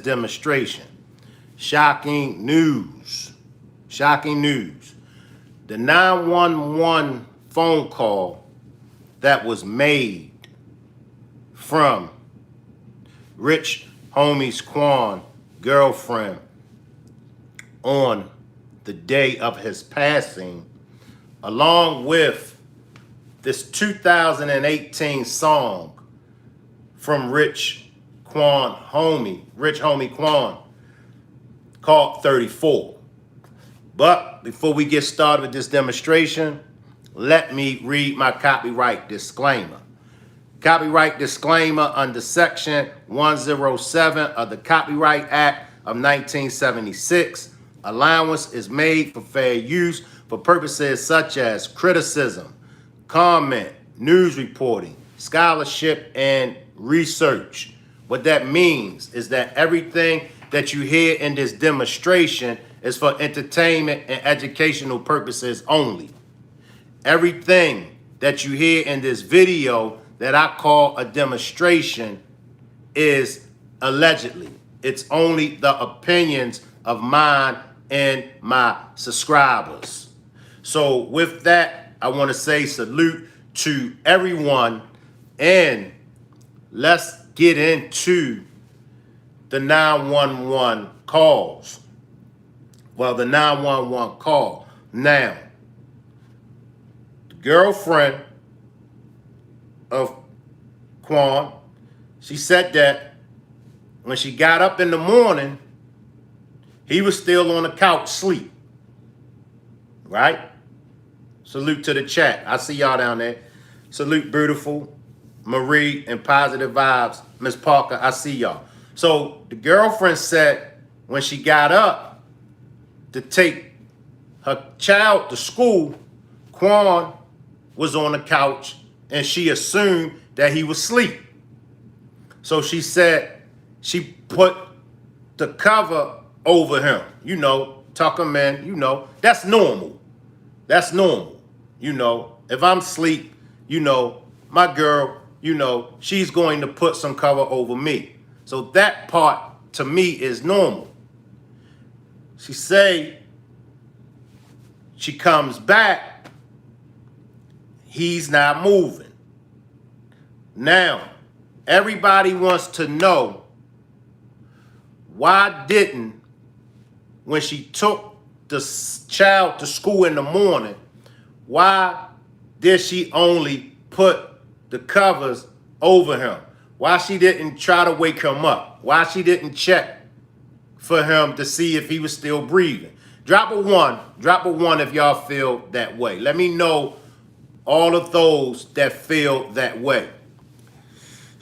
demonstration. Shocking news. Shocking news. The 911 phone call that was made from Rich Homie's Quan girlfriend on the day of his passing, along with this 2018 song from Rich Homie Quan, called 34. But before we get started with this demonstration, let me read my copyright disclaimer. Copyright disclaimer under Section 107 of the Copyright Act of 1976. Allowance is made for fair use for purposes such as criticism, comment, news reporting, scholarship, and research. What that means is that everything that you hear in this demonstration is for entertainment and educational purposes only. Everything that you hear in this video that I call a demonstration is allegedly. It's only the opinions of mine and my subscribers. So with that, I want to say salute to everyone, and let's get into the 911 calls. Well, the 911 call. Now, the girlfriend of Quan, she said that when she got up in the morning, he was still on the couch asleep. Right? Salute to the chat. I see y'all down there. Salute Beautiful, Marie, and Positive Vibes. Miss Parker, I see y'all. So the girlfriend said when she got up to take her child to school, Quan was on the couch and she assumed that he was asleep. So she said she put the cover over him, tuck him in, that's normal. That's normal. If I'm asleep, my girl, she's going to put some cover over me. So that part to me is normal. She say she comes back, he's not moving. Now, everybody wants to know, why didn't, when she took the child to school in the morning, why did she only put the covers over him? Why she didn't try to wake him up? Why she didn't check for him to see if he was still breathing? Drop a one if y'all feel that way. Let me know all of those that feel that way.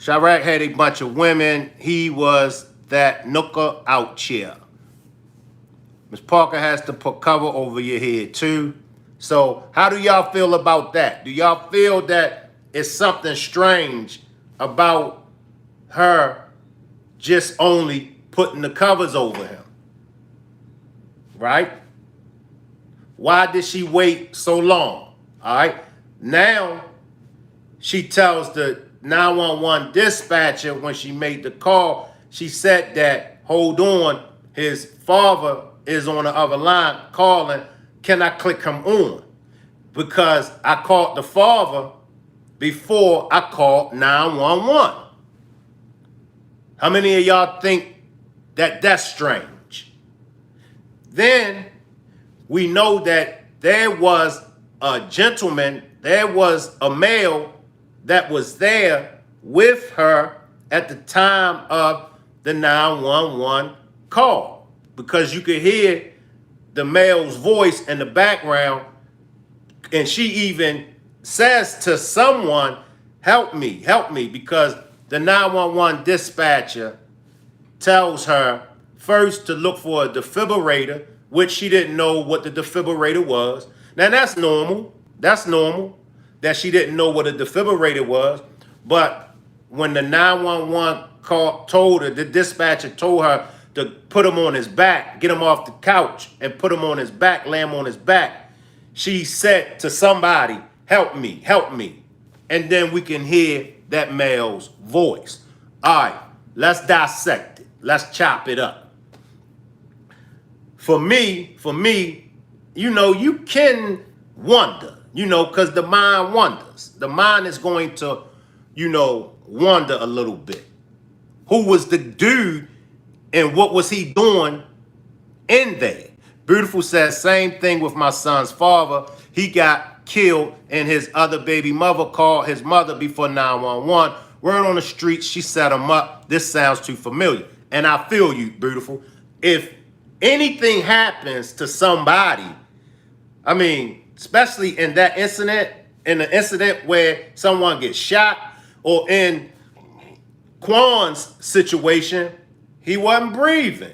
Chirac had a bunch of women. He was that nooker out here. Miss Parker has to put cover over your head too. So how do y'all feel about that? Do y'all feel that it's something strange about her just only putting the covers over him? Right? Why did she wait so long? All right. Now she tells the 911 dispatcher when she made the call, she said that, hold on, his father is on the other line calling. Can I click him on? Because I called the father before I called 911. How many of y'all think that that's strange? Then we know that there was a gentleman, there was a male that was there with her at the time of the 911 call, because you could hear the male's voice in the background, and she even says to someone, help me, because the 911 dispatcher tells her first to look for a defibrillator, which she didn't know what the defibrillator was. Now that's normal. That's normal that she didn't know what a defibrillator was. But when the 911 call told her, the dispatcher told her to put him on his back, get him off the couch and put him on his back, lay him on his back, she said to somebody, help me. And then we can hear that male's voice. All right, let's dissect it. let's chop it up. For me, you can wonder, because the mind wonders. The mind is going to, wonder a little bit. Who was the dude and what was he doing in there? Beautiful says, same thing with my son's father. He got killed and his other baby mother called his mother before 911. Word on the street, she set him up. This sounds too familiar. And I feel you, Beautiful. If anything happens to somebody, I mean, especially in that incident, in the incident where someone gets shot, or in Quan's situation, he wasn't breathing.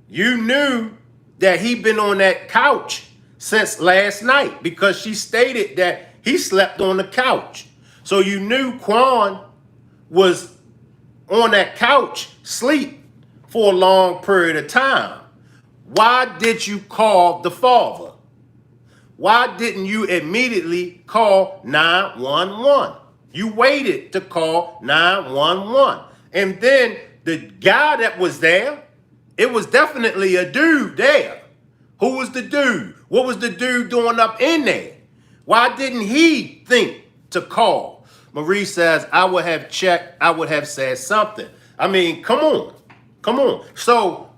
You knew that he'd been on that couch since last night because she stated that he slept on the couch. So you knew Quan was on that couch, sleep for a long period of time. Why did you call the father? Why didn't you immediately call 911? You waited to call 911. And then the guy that was there, it was definitely a dude there. Who was the dude? What was the dude doing up in there? Why didn't he think to call? Marie says, I would have checked. I would have said something. I mean, come on. Come on. So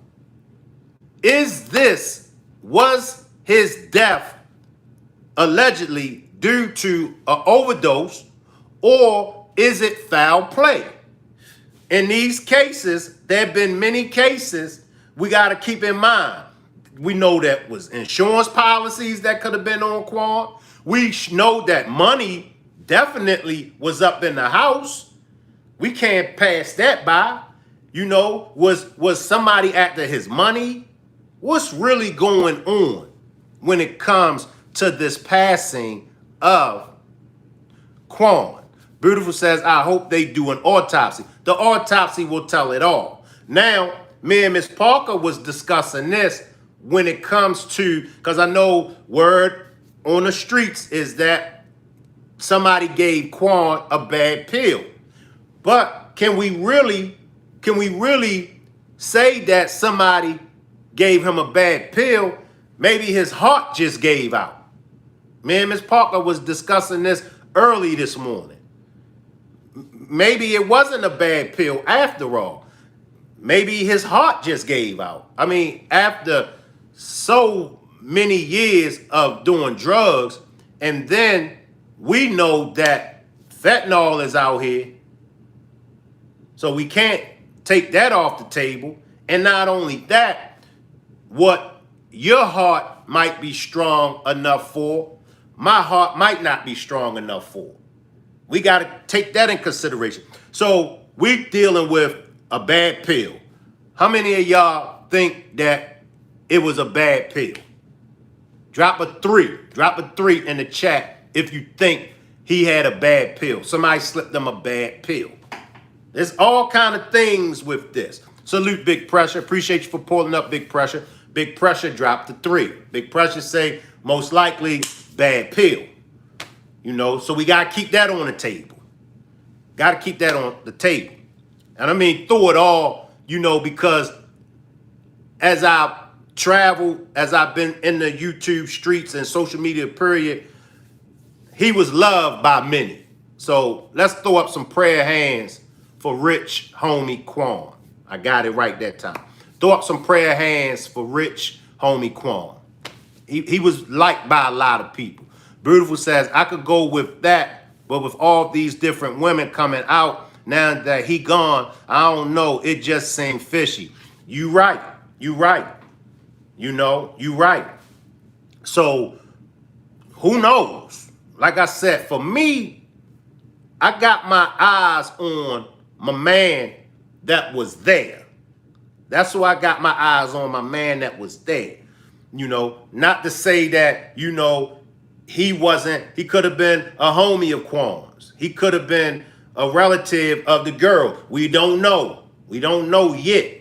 was his death allegedly due to an overdose, or is it foul play? In these cases, there have been many cases we got to keep in mind. We know that was insurance policies that could have been on Quan. We know that money definitely was up in the house. We can't pass that by. Was somebody after his money? What's really going on when it comes to this passing of Quan? Beautiful says, I hope they do an autopsy. The autopsy will tell it all. Now, me and Miss Parker was discussing this when it comes to, because I know word on the streets is that somebody gave Quan a bad pill. But can we really say that somebody gave him a bad pill? Maybe his heart just gave out. Me and Miss Parker was discussing this early this morning. Maybe it wasn't a bad pill after all. Maybe his heart just gave out. I mean, after so many years of doing drugs, and then we know that fentanyl is out here. So we can't take that off the table. And not only that, what your heart might be strong enough for, my heart might not be strong enough for. We got to take that in consideration. So we're dealing with a bad pill. How many of y'all think that it was a bad pill? Drop a 3. Drop a 3 in the chat if you think he had a bad pill. Somebody slipped them a bad pill. There's all kind of things with this. Salute Big Pressure. Appreciate you for pulling up, Big Pressure. Big Pressure dropped the 3. Big Pressure say most likely bad pill. So we got to keep that on the table. Got to keep that on the table. And I mean, through it all, because as I travel, as I've been in the YouTube streets and social media period, he was loved by many. So let's throw up some prayer hands for rich homie Quan. I got it right that time. Throw up some prayer hands for rich homie Quan. He was liked by a lot of people. Beautiful says, I could go with that, but with all these different women coming out, now that he gone, I don't know, it just seemed fishy. You right. You right. You right. So, who knows? Like I said, for me, I got my eyes on my man that was there. That's who I got my eyes on, my man that was there. Not to say that, he could have been a homie of Quan's. He could have been a relative of the girl. We don't know. We don't know yet.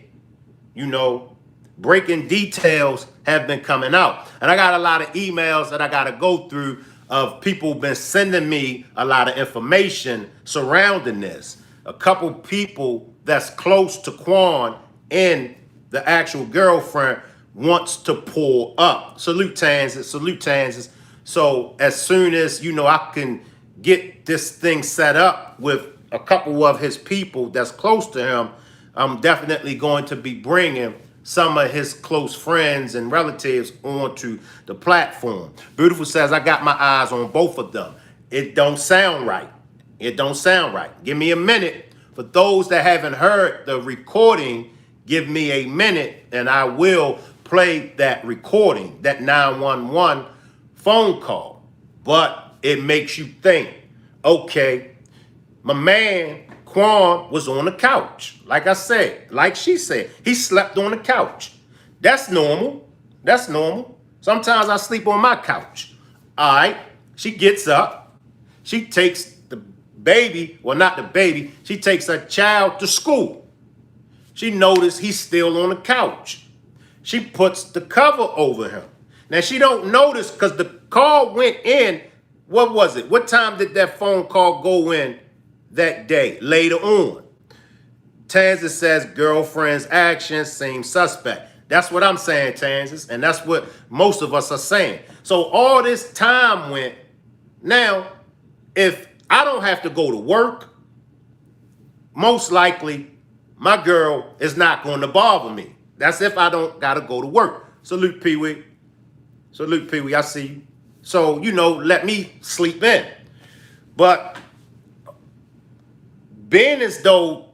Breaking details have been coming out. And I got a lot of emails that I got to go through of people been sending me a lot of information surrounding this. A couple people that's close to Quan and the actual girlfriend wants to pull up. Salute Tanzas, salute Tanzas. So as soon as, I can get this thing set up with a couple of his people that's close to him, I'm definitely going to be bringing some of his close friends and relatives onto the platform. Beautiful says, I got my eyes on both of them. It don't sound right. It don't sound right. Give me a minute. For those that haven't heard the recording, give me a minute and I will play that recording, that 911 phone call. But it makes you think, okay, my man Quan was on the couch. Like I said, like she said, he slept on the couch. That's normal. That's normal. Sometimes I sleep on my couch. All right. She gets up. She takes the baby, well, not the baby. She takes her child to school. She noticed he's still on the couch. She puts the cover over him. Now, she don't notice because the call went in. What was it? What time did that phone call go in that day? Later on. Tanzas says girlfriend's actions seem suspect. That's what I'm saying, Tanzas. And that's what most of us are saying. So all this time went. Now, if I don't have to go to work, most likely my girl is not going to bother me. That's if I don't got to go to work. Salute, Pee-wee. Salute, Pee-wee. I see you. So, let me sleep in. But being as though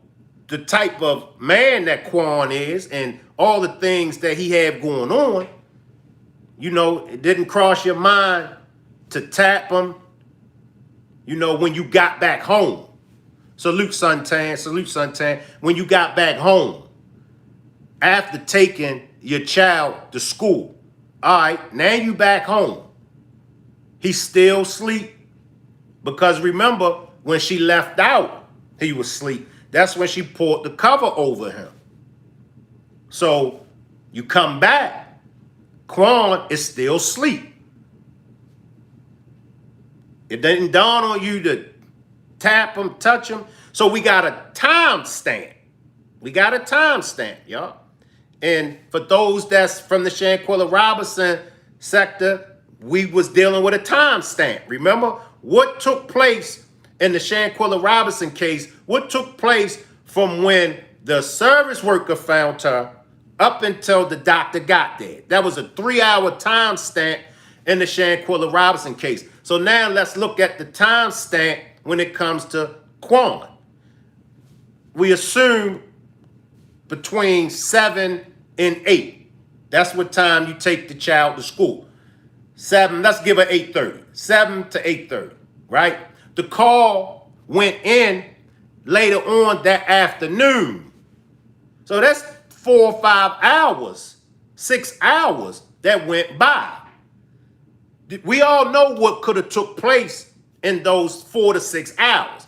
the type of man that Quan is and all the things that he had going on, it didn't cross your mind to tap him, when you got back home. Salute, Suntan. Salute, Suntan. When you got back home, after taking your child to school. All right, now you back home. He still asleep. Because remember, when she left out, he was asleep. That's when she poured the cover over him. So you come back, Quan is still asleep. It didn't dawn on you to tap him, touch him. So we got a time stamp. We got a time stamp, y'all. And for those that's from the Shanquella Robinson sector, we was dealing with a time stamp. Remember what took place in the Shanquella Robinson case? What took place from when the service worker found her up until the doctor got there? That was a 3-hour time stamp in the Shanquella Robinson case. So now let's look at the time stamp when it comes to Quan. We assume between 7 and 8. That's what time you take the child to school. 7, let's give her 8:30. 7 to 8:30, right? The call went in later on that afternoon. So that's 4 or 5 hours, 6 hours that went by. We all know what could have took place in those 4 to 6 hours.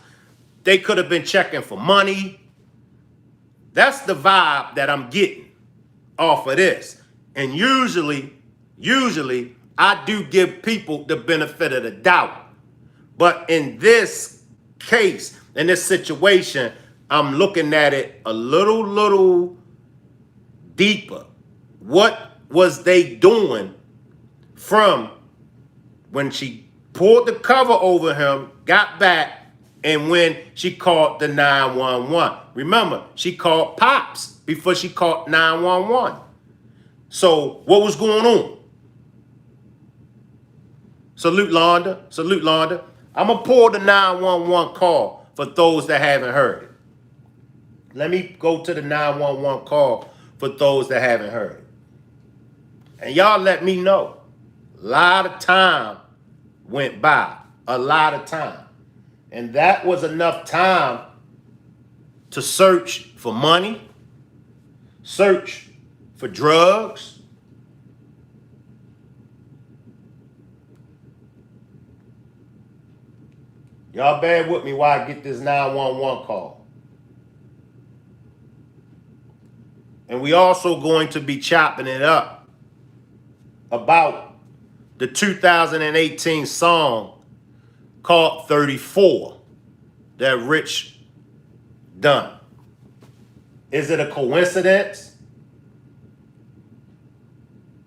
They could have been checking for money. That's the vibe that I'm getting off of this. And usually, I do give people the benefit of the doubt. But in this case, in this situation, I'm looking at it a little deeper. What was they doing from when she pulled the cover over him, got back, and when she called the 911? Remember, she called Pops before she called 911. So what was going on? Salute, Londa. Salute, Londa. I'm going to pull the 911 call for those that haven't heard it. Let me go to the 911 call for those that haven't heard it. And y'all let me know. A lot of time went by. A lot of time. And that was enough time to search for money, search for drugs, y'all bear with me while I get this 911 call. And we also going to be chopping it up about the 2018 song called 34 that Rich done. Is it a coincidence?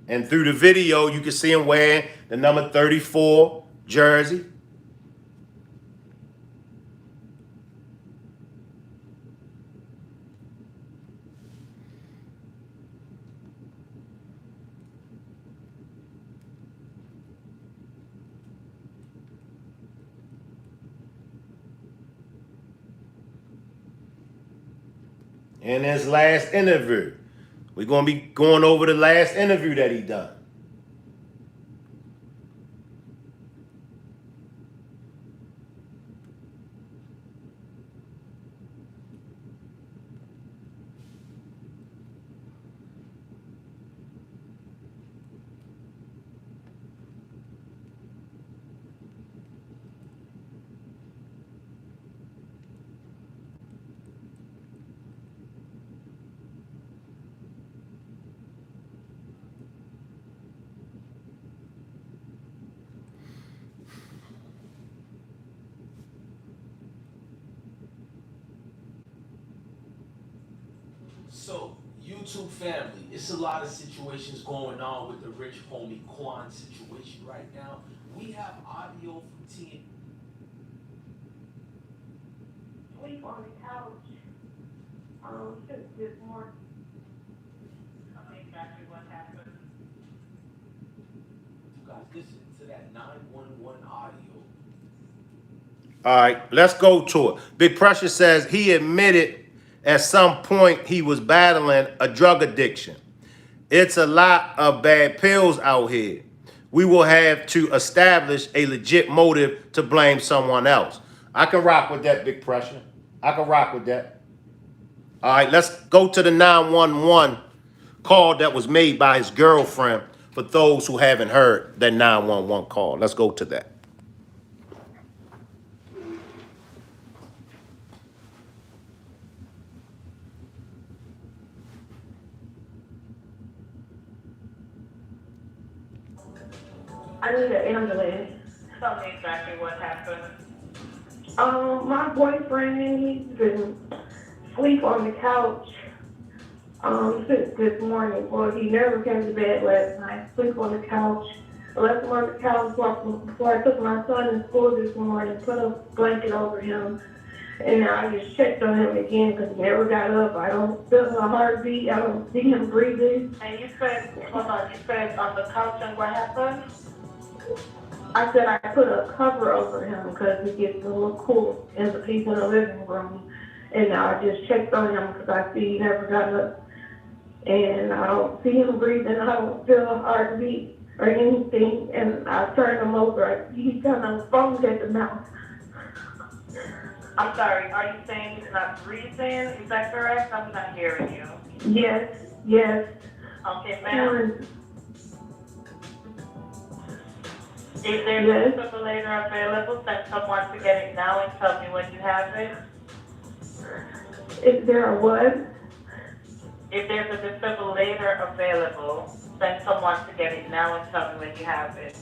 And through the video, you can see him wearing the number 34 jersey. In his last interview. We're going to be going over the last interview that he done. So, YouTube family, it's a lot of situations going on with the rich homie Quan situation right now. We have audio from TN. Sleep on the couch. Since this morning. Tell me exactly what happened. You guys listen to that 911 audio. All right, let's go to it. Big Pressure says he admitted at some point he was battling a drug addiction. It's a lot of bad pills out here. We will have to establish a legit motive to blame someone else. I can rock with that, Big Pressure. I can rock with that. All right, let's go to the 911 call that was made by his girlfriend for those who haven't heard that 911 call. Let's go to that. I need an ambulance. Tell me exactly what happened. My boyfriend, he's been asleep on the couch, since this morning. Well, he never came to bed last night. Sleep on the couch. I left him on the couch before I took my son to school this morning, put a blanket over him. And now I just checked on him again because he never got up. I don't feel a heartbeat. I don't see him breathing. And you said, hold on, you said on the couch and what happened? I said I put a cover over him because it gets a little cool and he's in the living room. And now I just checked on him because I see he never got up. And I don't see him breathing. I don't feel a heartbeat or anything. And I turned him over. He kind of foamed at the mouth. I'm sorry, are you saying he's not breathing? Is that correct? I'm not hearing you. Yes, yes. Okay, ma'am. If there's Yes. a defibrillator available, send someone to get it now and tell me when you have it. Is there a what? If there's a defibrillator available, send someone to get it now and tell me when you have it.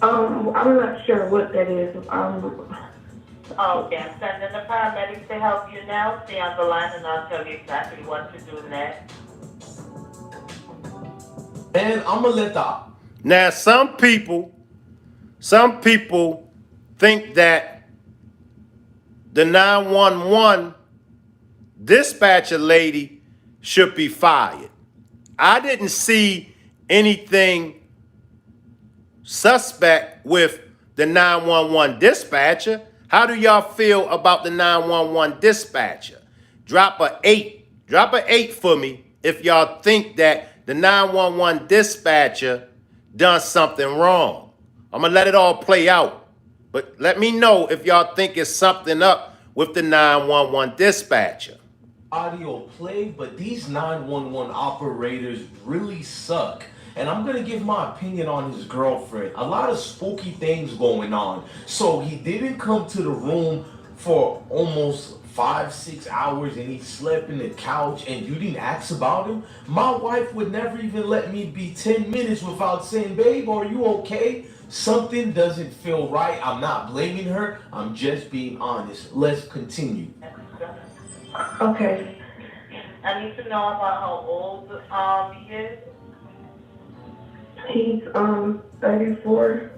I'm not sure what that is. Okay, I'm sending the paramedics to help you now. Stay on the line and I'll tell you exactly what to do next. And I'm gonna let the Now, some people think that the 911 dispatcher lady should be fired. I didn't see anything suspect with the 911 dispatcher. How do y'all feel about the 911 dispatcher? Drop a 8. Drop a 8 for me if y'all think that the 911 dispatcher done something wrong. I'm going to let it all play out. But let me know if y'all think it's something up with the 911 dispatcher. audio play, but these 911 operators really suck. And I'm gonna give my opinion on his girlfriend. A lot of spooky things going on. So he didn't come to the room for almost 5-6 hours and he slept in the couch and you didn't ask about him. My wife would never even let me be 10 minutes without saying, babe, are you okay? Something doesn't feel right. I'm not blaming her. I'm just being honest. Let's continue. Okay. I need to know about how old he is. He's 34.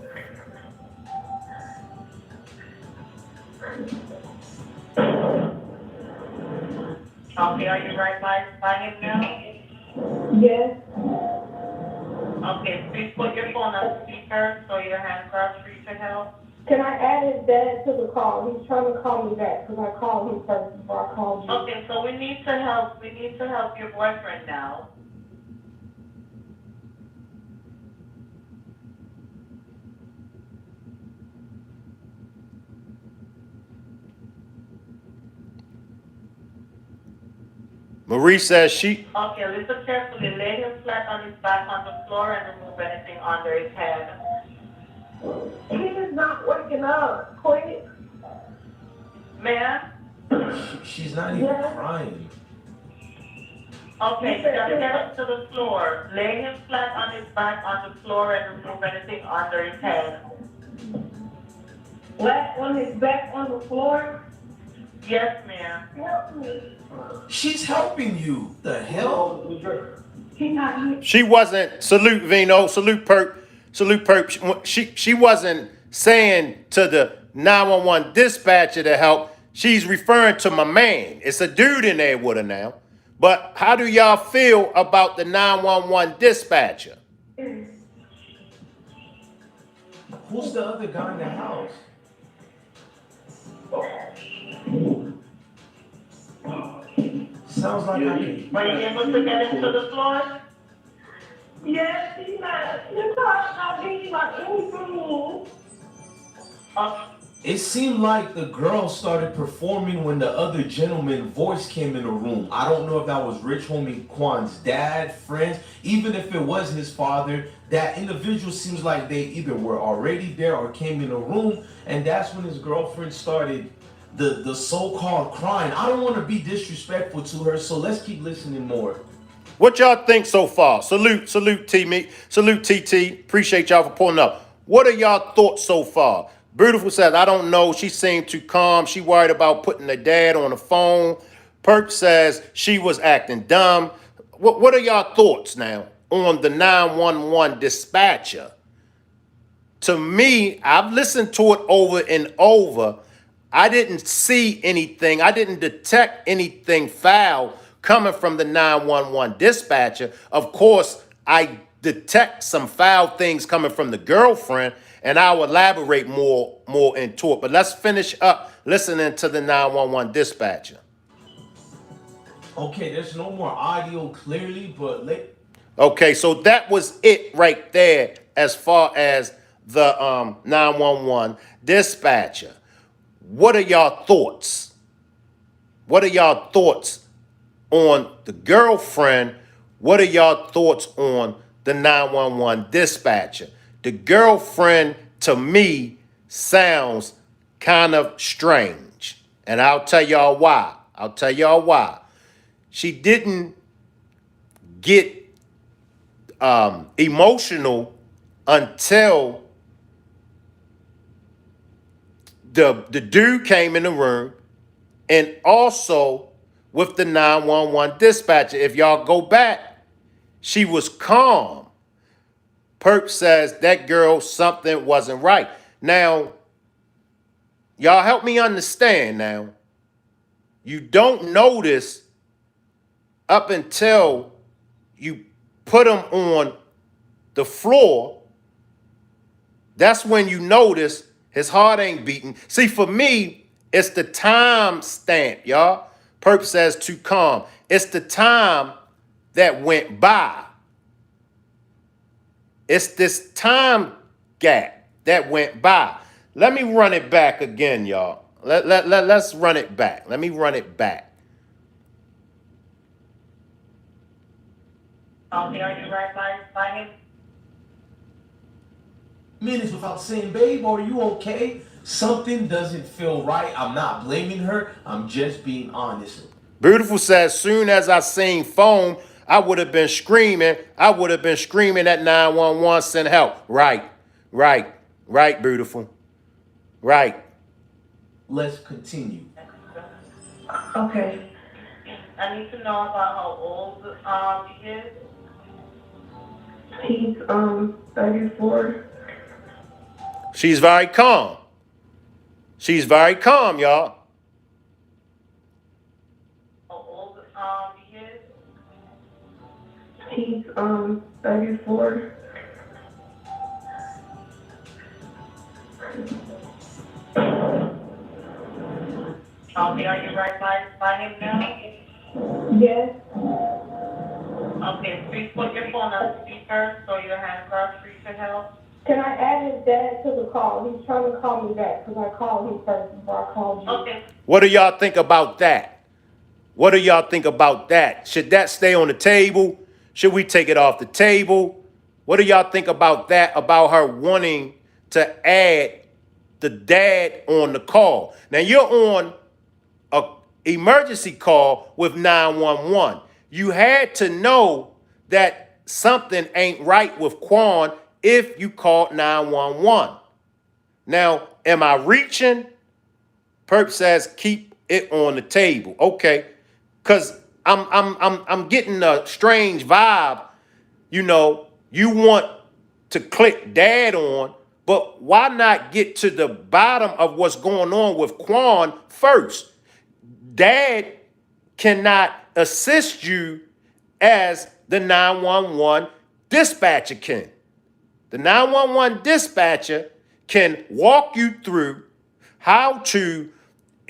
Okay, are you right by him now? Yes. Okay, please put your phone on speaker so your hands are free to help. Can I add his dad to the call? He's trying to call me back because I called him first before I called you. Okay, so we need to help. We need to help your boyfriend now. Marie says she. Okay, listen carefully. Lay him flat on his back on the floor and remove anything under his head. He is not waking up. Quick. Ma'am? She's not even crying. Okay, just get up to the floor. Lay him flat on his back on the floor and remove anything under his head. Flat on his back on the floor. Yes, ma'am. Help me. She's helping you. The hell? He not here. She wasn't, salute Vino, salute Perp. She wasn't saying to the 911 dispatcher to help. She's referring to my man. It's a dude in there with her now. But how do y'all feel about the 911 dispatcher? Who's the other guy in the house? Sounds like I can. Were you able to get him to the floor? Yes, he's not. You're not being like anything. It seemed like the girl started performing when the other gentleman's voice came in the room. I don't know if that was Rich Homie Quan's dad, friends, even if it was his father. That individual seems like they either were already there or came in the room, and that's when his girlfriend started the so-called crying. I don't want to be disrespectful to her, so let's keep listening more. What y'all think so far? Salute TT. Appreciate y'all for pulling up. What are y'all thoughts so far? Beautiful says, I don't know. She seemed too calm. She worried about putting her dad on the phone. Perk says she was acting dumb. What are y'all thoughts now on the 911 dispatcher? To me, I've listened to it over and over. I didn't see anything. I didn't detect anything foul coming from the 911 dispatcher. Of course, I detect some foul things coming from the girlfriend, and I'll elaborate more into it. But let's finish up listening to the 911 dispatcher. Okay, there's no more audio clearly, but Okay, so that was it right there as far as the 911 dispatcher. What are y'all thoughts? What are y'all thoughts on the girlfriend? What are y'all thoughts on the 911 dispatcher? The girlfriend, to me, sounds kind of strange. And I'll tell y'all why. She didn't get emotional until the dude came in the room, and also with the 911 dispatcher. If y'all go back, she was calm. Perk says that girl, something wasn't right. Now, y'all help me understand now. You don't notice up until you put him on the floor. That's when you notice his heart ain't beating. See, for me, it's the time stamp, y'all. Perp says too calm. It's the time that went by. It's this time gap that went by. Let me run it back again, y'all. Let's run it back. Let me run it back. Okay, are you right by him? minutes without saying, babe, are you okay? Something doesn't feel right. I'm not blaming her. I'm just being honest. Beautiful says, soon as I seen foam, I would have been screaming. I would have been screaming at 911, send help. Right, Beautiful. Right. Let's continue. Okay. I need to know about how old he is. He's 34. She's very calm. She's very calm, y'all. How old he is. He's 34. Okay, are you right by him now? Yes. Okay, please put your phone on speaker so your hands are free to help. Can I add his dad to the call? He's trying to call me back because I called him first before I called you. Okay. What do y'all think about that? What do y'all think about that? Should that stay on the table? Should we take it off the table? What do y'all think about that? About her wanting to add the dad on the call. Now you're on a emergency call with 911. You had to know that something ain't right with Quan if you called 911. Now, am I reaching? Perp says keep it on the table. Okay. Cause I'm getting a strange vibe. You know, you want to click dad on, but why not get to the bottom of what's going on with Quan first? Dad cannot assist you as the 911 dispatcher can. The 911 dispatcher can walk you through how to,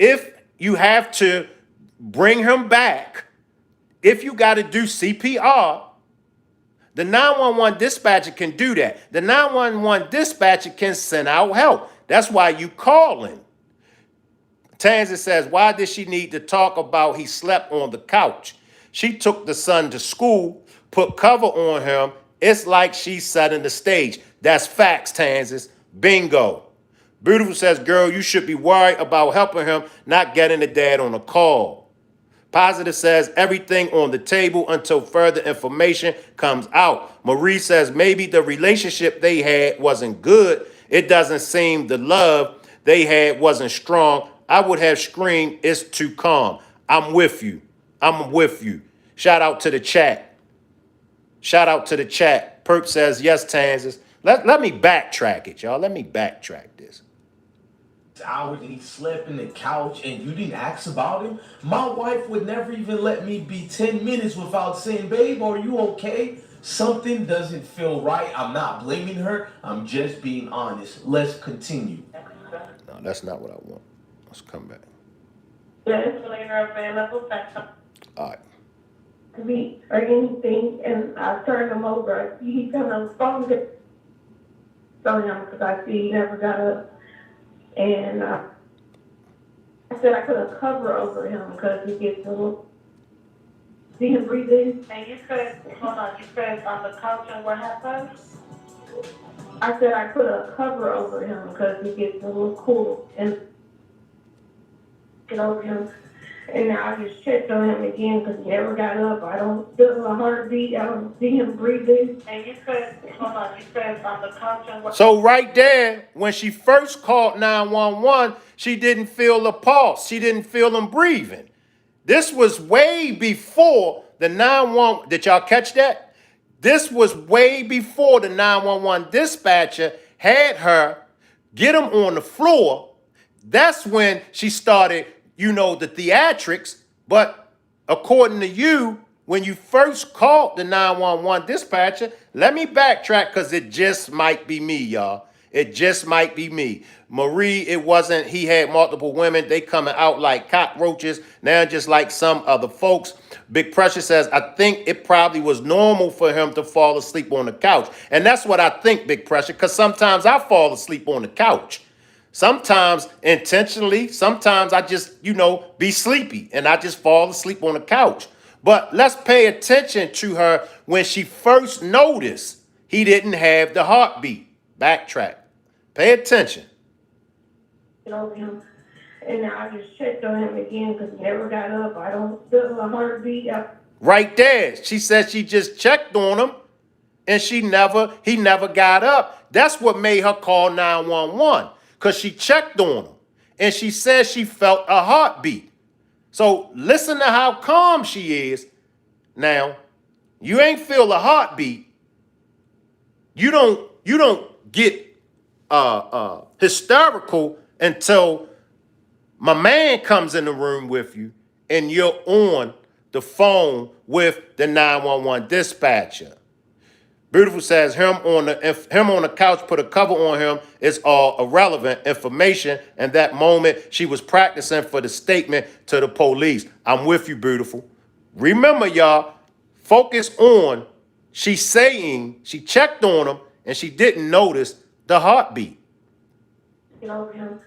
if you have to bring him back, if you got to do CPR, the 911 dispatcher can do that. The 911 dispatcher can send out help. That's why you calling. Tanza says, why did she need to talk about he slept on the couch? She took the son to school, put cover on him. It's like she's setting the stage. That's facts, Tanzas. Bingo. Beautiful says, girl, you should be worried about helping him, not getting the dad on a call. Positive says everything on the table until further information comes out. Marie says maybe the relationship they had wasn't good. It doesn't seem the love they had wasn't strong. I would have screamed, it's too calm. I'm with you. I'm with you. Shout out to the chat. Shout out to the chat. Perp says, yes, Tanzas. Let me backtrack it, y'all. Let me backtrack this. Hours and he slept in the couch and you didn't ask about him. My wife would never even let me be 10 minutes without saying, babe, are you okay? Something doesn't feel right. I'm not blaming her. I'm just being honest. Let's continue. No, that's not what I want. Let's come back. Yes. Later available. Thanks. All right. To me or anything, and I turned him over. He come on the phone to tell him because I see he never got up. And I said I put a cover over him because he gets a little. See him breathing? And you said, hold on, you said on the couch and what happened? I said I put a cover over him because he gets a little cool and get over him. And now I just checked on him again because he never got up. I don't feel a heartbeat. I don't see him breathing. And you said, hold on, you said on the couch and what? So right there, when she first called 911, she didn't feel the pulse. She didn't feel him breathing. This was way before the 911. Did y'all catch that? This was way before the 911 dispatcher had her get him on the floor. That's when she started, the theatrics. But according to you, when you first called the 911 dispatcher, let me backtrack because it just might be me, y'all. It just might be me. Marie, it wasn't, he had multiple women. They coming out like cockroaches. Now just like some other folks. Big Pressure says, I think it probably was normal for him to fall asleep on the couch. And that's what I think, Big Pressure, because sometimes I fall asleep on the couch. Sometimes intentionally, sometimes I just, be sleepy and I just fall asleep on the couch. But let's pay attention to her when she first noticed he didn't have the heartbeat. Backtrack. Pay attention. Get over him. And now I just checked on him again because he never got up. I don't feel a heartbeat. Right there. She said she just checked on him and he never got up. That's what made her call 911 because she checked on him and she said she felt a heartbeat. So listen to how calm she is. Now, you ain't feel a heartbeat. You don't get hysterical until my man comes in the room with you and you're on the phone with the 911 dispatcher. Beautiful says him on the couch, put a cover on him is all irrelevant information. And that moment she was practicing for the statement to the police. I'm with you, beautiful. Remember, y'all, focus on she's saying she checked on him and she didn't notice the heartbeat. Over him.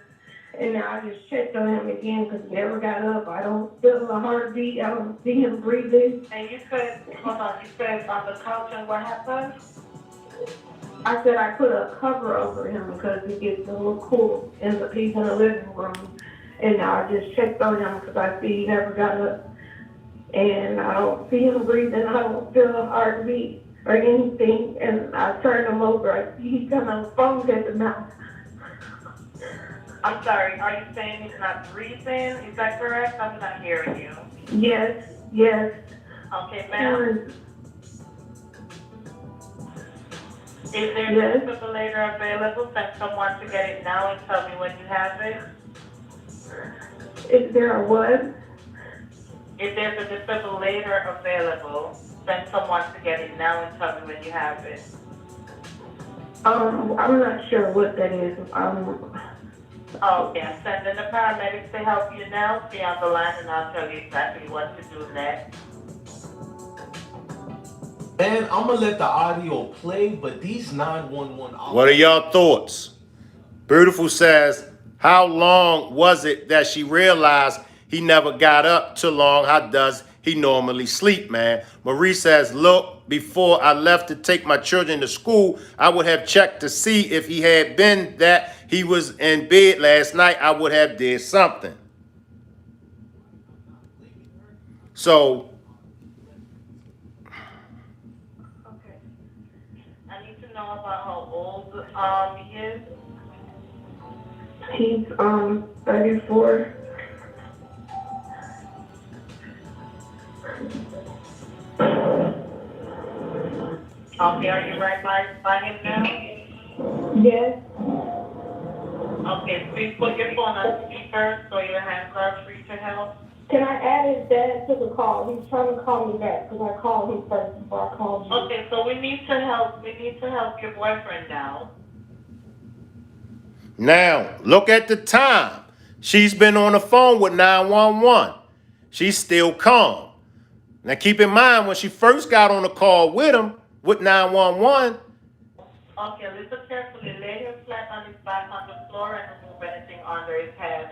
And now I just checked on him again because he never got up. I don't feel a heartbeat. I don't see him breathing. And you said, hold on, you said on the couch and what happened? I said I put a cover over him because it gets a little cool. He's in the living room. And now I just checked on him because I see he never got up. And I don't see him breathing. I don't feel a heartbeat or anything. And I turned him over. I see he's got a phone at the mouth. I'm sorry, are you saying he's not breathing? Is that correct? I'm not hearing you. Yes, yes. Okay, ma'am. Is there Yes. a defibrillator available? Send someone to get it now and tell me when you have it. Is there a what? If there's a defibrillator available, send someone to get it now and tell me when you have it. I'm not sure what that is. Okay, I'm sending the paramedics to help you now. Stay on the line and I'll tell you exactly what to do next. And I'm gonna let the audio play, but these 911 What are y'all thoughts? Beautiful says, how long was it that she realized he never got up too long? How does he normally sleep, man? Marie says, look, before I left to take my children to school, I would have checked to see if he had been that he was in bed last night. I would have did something. So, Okay. I need to know about how old he is. He's 34. Okay, are you right by him now? Yes. Okay, please put your phone on speaker so your hands are free to help. Can I add his dad to the call? He's trying to call me back because I called him first before I called you. Okay, so we need to help your boyfriend now. now, look at the time. She's been on the phone with 911. She's still calm. Now, keep in mind, when she first got on the call with him, with 911, Okay, listen carefully. Lay him flat on his back on the floor and remove anything under his head.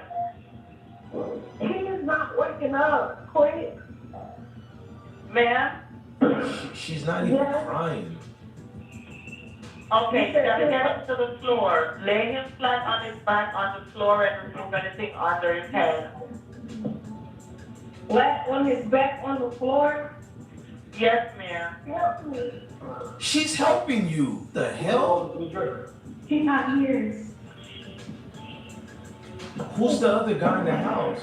He is not waking up. Quick. Ma'am? She's not even crying. Okay, you gotta get up to the floor. Lay him flat on his back on the floor and remove anything under his head. Flat on his back on the floor. Yes, ma'am. Help me. She's helping you. The hell? He's not here. Who's the other guy in the house?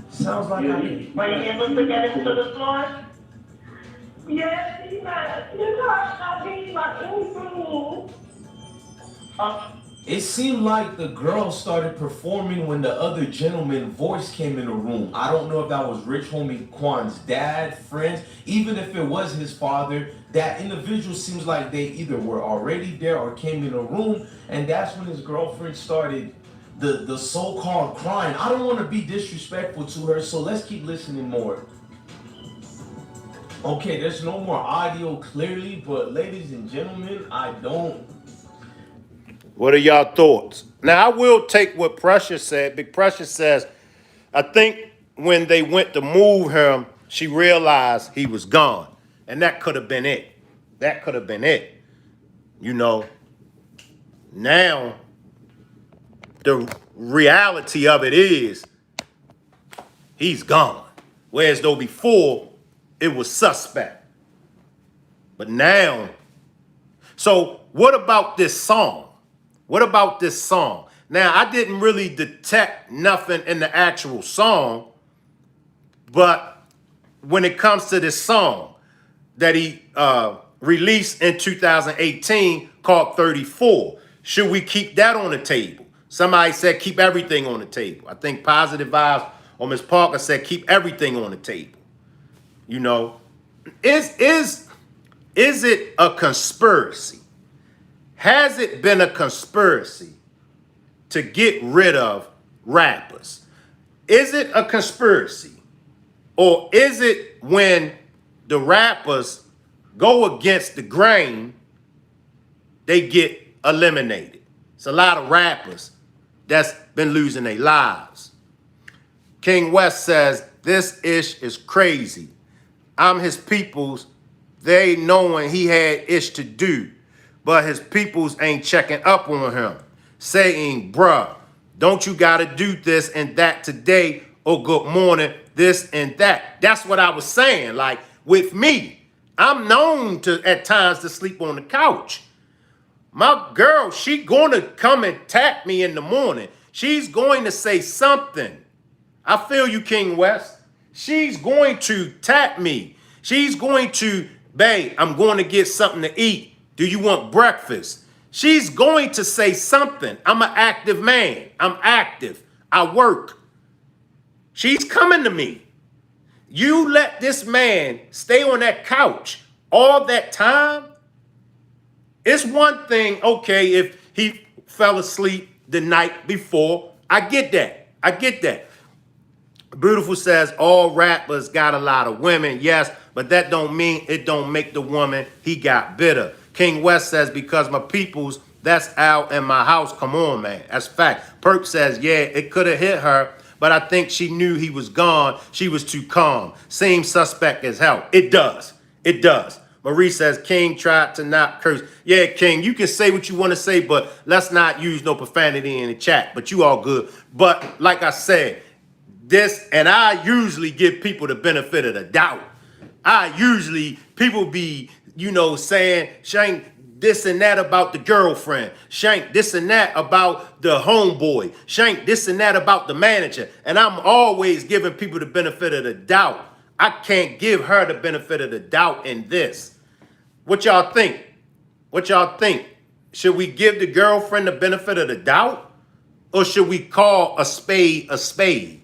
Sounds like I can. Were you able to get him to the floor? Yes, he's not. He's not being like anything. It seemed like the girl started performing when the other gentleman's voice came in the room. I don't know if that was Rich Homie Quan's dad, friends, even if it was his father. That individual seems like they either were already there or came in the room, and that's when his girlfriend started the so-called crying. I don't want to be disrespectful to her, so let's keep listening more. Okay, there's no more audio clearly, but ladies and gentlemen, I don't. what are y'all thoughts? Now, I will take what Precious said. Big Precious says, I think when they went to move him, she realized he was gone. And that could have been it. That could have been it. You know, now the reality of it is he's gone. Whereas though before it was suspect. But now, so what about this song? What about this song? Now, I didn't really detect nothing in the actual song, but when it comes to this song that he released in 2018 called 34, should we keep that on the table? Somebody said keep everything on the table. I think Positive Vibes or Ms. Parker said keep everything on the table. You know, is it a conspiracy? Has it been a conspiracy to get rid of rappers? Is it a conspiracy? Or is it when the rappers go against the grain, they get eliminated? It's a lot of rappers that's been losing their lives. King West says, this ish is crazy. I'm his people's. They knowing he had ish to do, but his peoples ain't checking up on him, saying, bruh, don't you gotta do this and that today, or good morning, this and that. That's what I was saying. Like with me, I'm known to at times to sleep on the couch. My girl, she gonna come and tap me in the morning. She's going to say something. I feel you, King West. She's going to tap me. She's going to, babe, I'm going to get something to eat. Do you want breakfast? She's going to say something. I'm an active man. I'm active. I work. She's coming to me. You let this man stay on that couch all that time. It's one thing, okay, if he fell asleep the night before. I get that. I get that. Beautiful says all rappers got a lot of women. Yes, but that don't mean it don't make the woman he got bitter. King West says because my peoples that's out in my house. Come on, man. That's fact. Perk says, yeah, it could have hit her, but I think she knew he was gone. She was too calm. Same suspect as hell. It does. It does. Marie says, King tried to not curse. Yeah, King, you can say what you want to say, but let's not use no profanity in the chat. But you all good. But like I said, this, and I usually give people the benefit of the doubt. People be, saying, Shank, this and that about the girlfriend. Shank, this and that about the homeboy. Shank, this and that about the manager. And I'm always giving people the benefit of the doubt. I can't give her the benefit of the doubt in this. What y'all think? What y'all think? Should we give the girlfriend the benefit of the doubt? Or should we call a spade a spade?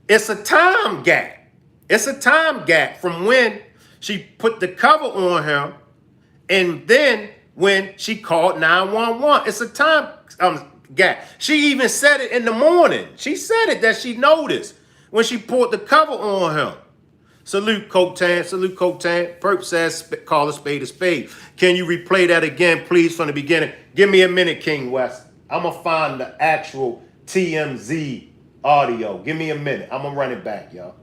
It's a time gap. It's a time gap from when she put the cover on him and then when she called 911. It's a time gap. She even said it in the morning. She said it that she noticed when she put the cover on him. Salute, Cotan. Salute, Cotan. Perp says, call a spade a spade. Can you replay that again, please, from the beginning? Give me a minute, King West. I'm going to find the actual TMZ audio. Give me a minute. I'm going to run it back, y'all.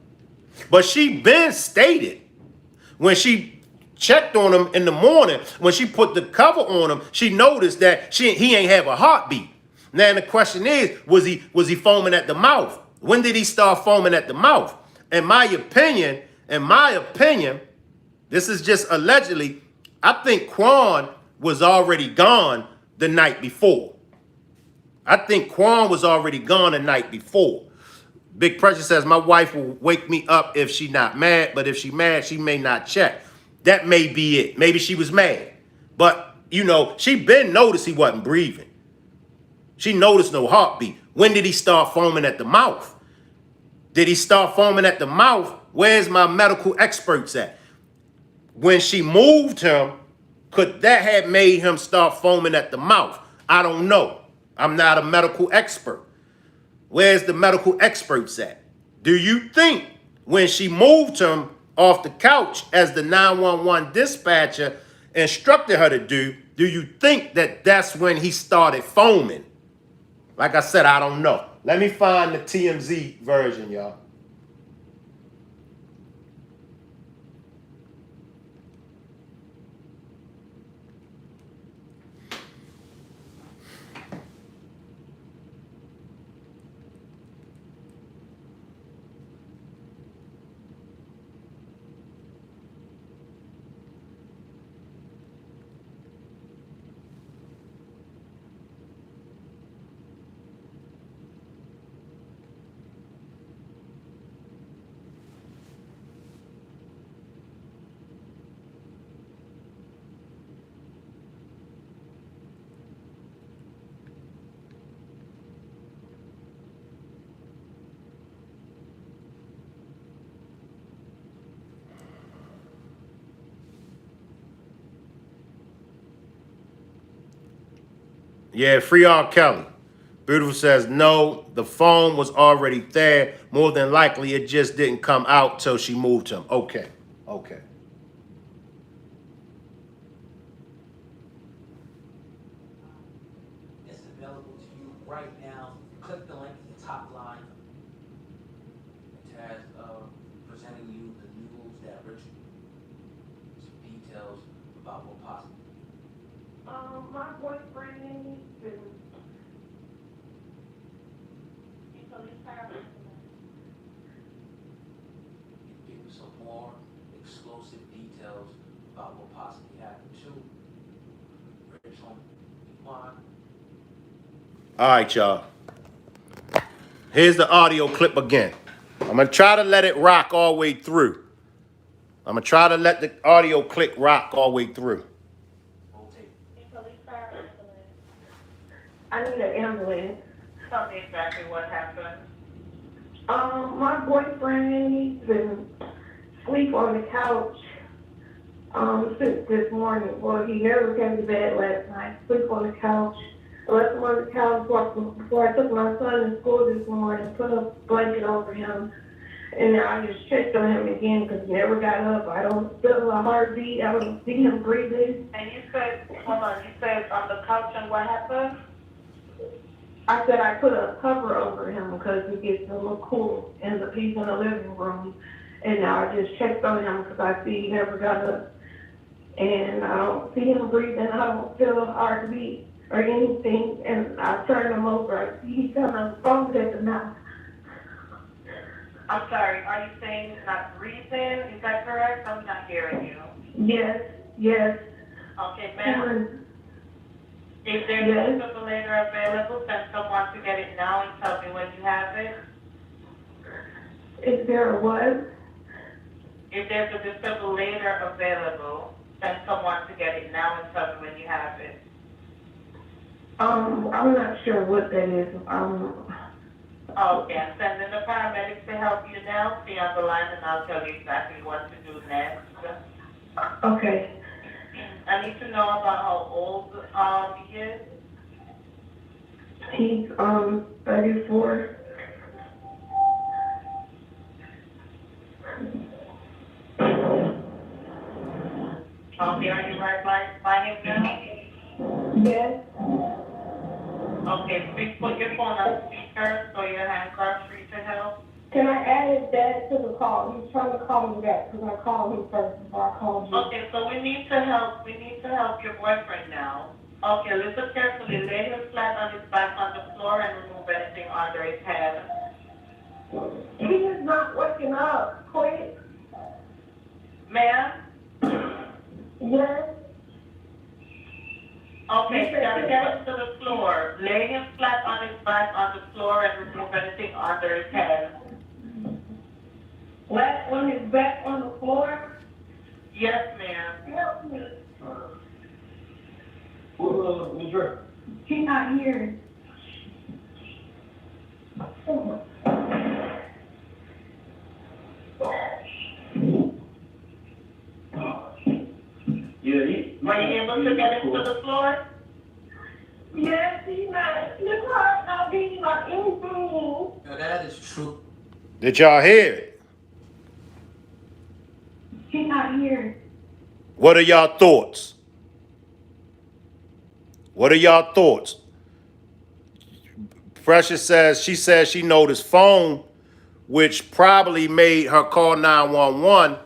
But she been stated when she checked on him in the morning, when she put the cover on him, she noticed that he ain't have a heartbeat. Now the question is, was he foaming at the mouth? When did he start foaming at the mouth? In my opinion, this is just allegedly, I think Quan was already gone the night before. Big Pressure says, my wife will wake me up if she not mad, but if she mad, she may not check. That may be it. Maybe she was mad. But, she been noticed he wasn't breathing. She noticed no heartbeat. When did he start foaming at the mouth? Did he start foaming at the mouth? Where's my medical experts at? When she moved him, could that have made him start foaming at the mouth? I don't know. I'm not a medical expert. Where's the medical experts at? Do you think when she moved him off the couch as the 911 dispatcher instructed her to do you think that that's when he started foaming? Like I said, I don't know. Let me find the TMZ version, y'all. Yeah, free R. Kelly. Beautiful says, no, the phone was already there. More than likely, it just didn't come out till she moved him. Okay, okay. It's available to you right now. Click the link in the top line. It has presenting you the news that Richard, some details about what possible. My boyfriend, he's been Give you some more exclusive details about what possibly happened to Rich on Quan. All right, y'all. Here's the audio clip again. I'm going to try to let it rock all the way through. I'm going to try to let the audio clip rock all the way through. Rotate. I need an ambulance. Tell me exactly what happened. My boyfriend, he's been asleep on the couch since this morning. Well, he never came to bed last night. Sleep on the couch. I left him on the couch before I took my son to school this morning. Put a blanket over him, and now I just checked on him again because he never got up. I don't feel a heartbeat. I don't see him breathing. And you said, hold on, you said on the couch and what happened? I said I put a cover over him because it gets a little cool in the piece in the living room. And now I just checked on him because I see he never got up. And I don't see him breathing. I don't feel a heartbeat or anything. And I turned him over. I see he's kind of foamed at the mouth. I'm sorry, are you saying he's not breathing? Is that correct? I'm not hearing you. Yes, yes. Okay, ma'am. If there's a defibrillator available, send someone to get it now and tell me when you have it. Is there a what? If there's a defibrillator available, send someone to get it now and tell me when you have it. I'm not sure what that is. Okay, I'm sending the paramedics to help you now. Stay on the line and I'll tell you exactly what to do next. Okay. I need to know about how old he is. He's 34. Okay, are you right by him now? Yes. Okay, please put your phone on speaker so your handcuffs free to help. Can I add that to the call? He's trying to call me back because I called him first before I called you. Okay, so we need to help your boyfriend now. Okay, listen carefully. Lay him flat on his back on the floor and remove anything under his head. He is not waking up. Quick. Ma'am? Yes. Okay, you gotta get him to the floor. Lay him flat on his back on the floor and remove anything under his head. Flat on his back on the floor? Yes, ma'am. Help me. He's not here. Were you able to get him to the floor? Yes, he's not. His heart not beating or anything. Now that is true. Did y'all hear it? He's not here. What are y'all thoughts? What are y'all thoughts? Precious says she noticed phone, which probably made her call 911.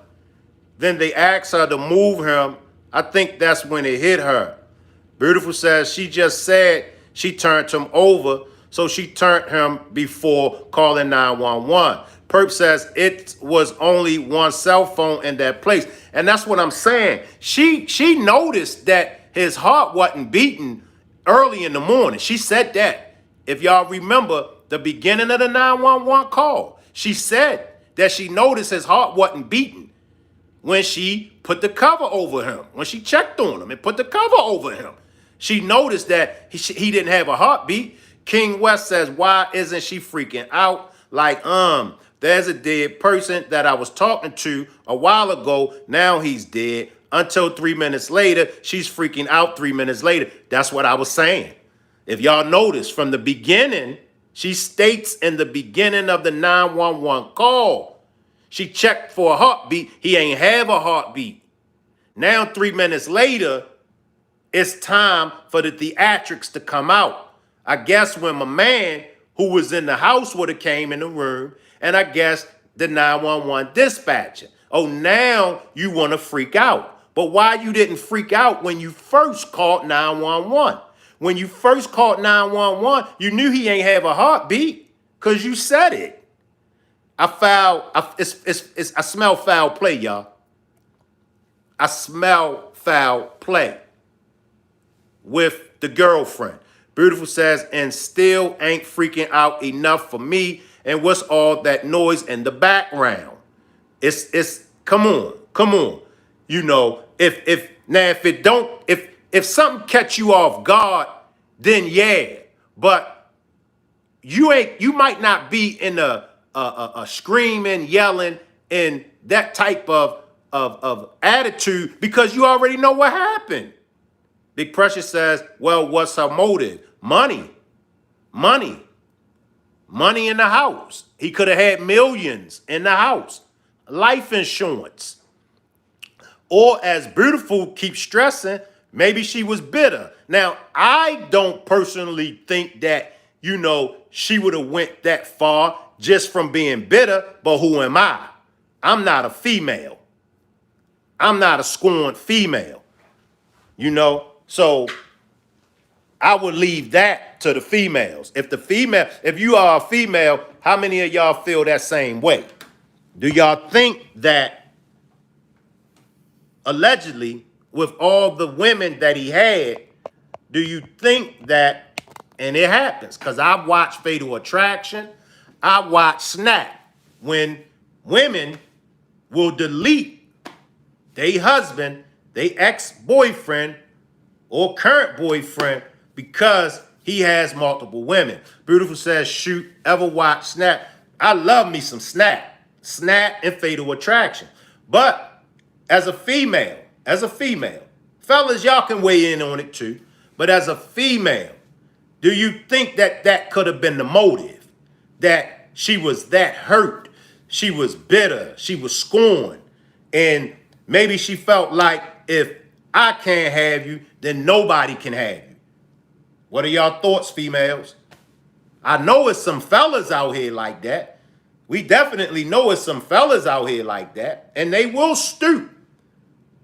Then they asked her to move him. I think that's when it hit her. Beautiful says she just said she turned him over, so she turned him before calling 911. Perp says it was only one cell phone in that place. And that's what I'm saying. She noticed that his heart wasn't beating early in the morning. She said that. If y'all remember the beginning of the 911 call, she said that she noticed his heart wasn't beating when she put the cover over him, when she checked on him and put the cover over him. She noticed that he didn't have a heartbeat. King West says, why isn't she freaking out? Like, there's a dead person that I was talking to a while ago. Now he's dead. Until 3 minutes later, she's freaking out 3 minutes later. That's what I was saying. If y'all notice from the beginning, she states in the beginning of the 911 call, she checked for a heartbeat. He ain't have a heartbeat. Now, 3 minutes later, it's time for the theatrics to come out. I guess when my man who was in the house would have came in the room, and I guess the 911 dispatcher. Oh, now you want to freak out. But why you didn't freak out when you first called 911? When you first called 911, you knew he ain't have a heartbeat because you said it. I smell foul play, y'all. I smell foul play with the girlfriend. Beautiful says, and still ain't freaking out enough for me. And what's all that noise in the background? It's come on. You know, if something catch you off guard, then yeah. But you might not be in a screaming, yelling, and that type of attitude because you already know what happened. Big Pressure says, well, what's her motive? Money in the house. He could have had millions in the house. Life insurance. Or as Beautiful keeps stressing, maybe she was bitter. Now, I don't personally think that, she would have went that far just from being bitter, but who am I? I'm not a female. I'm not a scorned female, So I would leave that to the females. If you are a female, how many of y'all feel that same way? Do y'all think that allegedly with all the women that he had, do you think that, and it happens, because I've watched Fatal Attraction, I watched Snap, when women will delete their husband, their ex-boyfriend, or current boyfriend because he has multiple women. Beautiful says, shoot, ever watch Snap? I love me some Snap and Fatal Attraction. But as a female, fellas, y'all can weigh in on it too, but as a female, do you think that could have been the motive? That she was that hurt, she was bitter, she was scorned, and maybe she felt like if I can't have you, then nobody can have you. What are y'all thoughts, females? I know it's some fellas out here like that. We definitely know it's some fellas out here like that. And they will stoop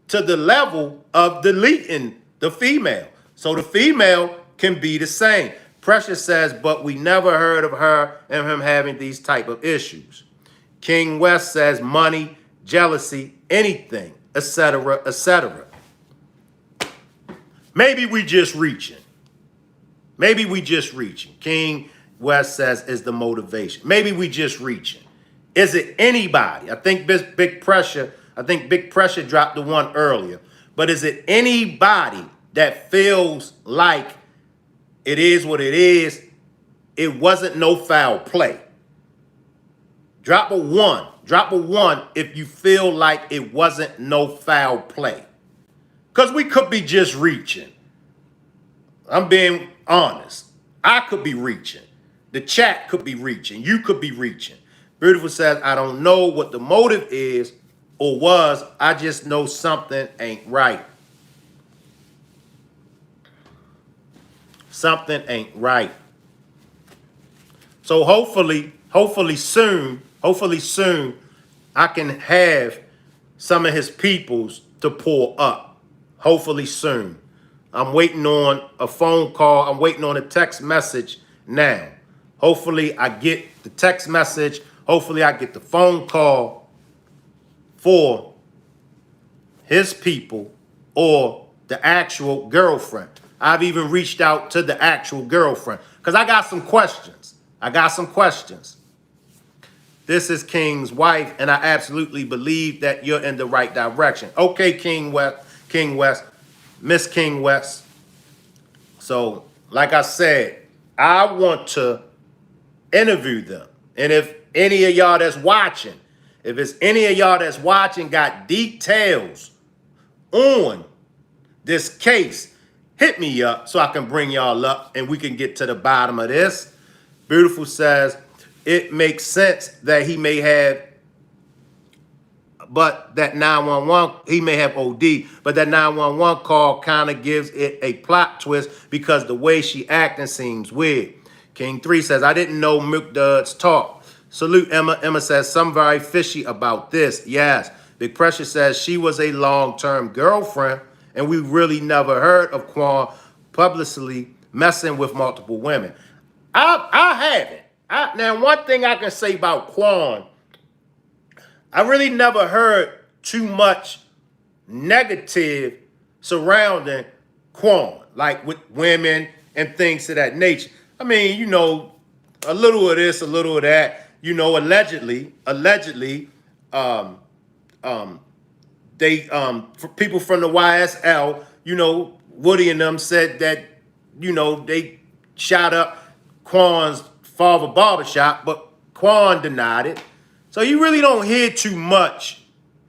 to the level of deleting the female. So the female can be the same. Precious says, but we never heard of her and him having these type of issues. King West says money, jealousy, anything, etc., etc. Maybe we just reaching. King West says is the motivation. Maybe we just reaching. Is it anybody? I think Big Pressure dropped the one earlier. But is it anybody that feels like it is what it is? It wasn't no foul play. Drop a one. Drop a one if you feel like it wasn't no foul play. Because we could be just reaching. I'm being honest. I could be reaching. The chat could be reaching. You could be reaching. Beautiful says, I don't know what the motive is or was. I just know something ain't right. Something ain't right. So hopefully soon, I can have some of his peoples to pull up. Hopefully soon. I'm waiting on a phone call. I'm waiting on a text message now. Hopefully I get the text message. Hopefully I get the phone call for his people or the actual girlfriend. I've even reached out to the actual girlfriend because I got some questions. This is King's wife, and I absolutely believe that you're in the right direction. Okay, King West, Miss King West. So, like I said, I want to interview them. And if any of y'all that's watching, got details on this case, hit me up so I can bring y'all up and we can get to the bottom of this. Beautiful says, it makes sense that he may have, but that 911, he may have OD, but that 911 call kind of gives it a plot twist because the way she acting seems weird. King 3 says, I didn't know Milk Duds talk. Salute Emma. Emma says, some very fishy about this. Yes. Big Pressure says, she was a long-term girlfriend, and we really never heard of Quan publicly messing with multiple women. I haven't. Now, one thing I can say about Quan, I really never heard too much negative surrounding Quan, like with women and things of that nature. I mean, you know, a little of this, a little of that. You know, allegedly, they for people from the YSL, you know, Woody and them said that, you know, they shot up Quan's father barbershop, but Quan denied it. So you really don't hear too much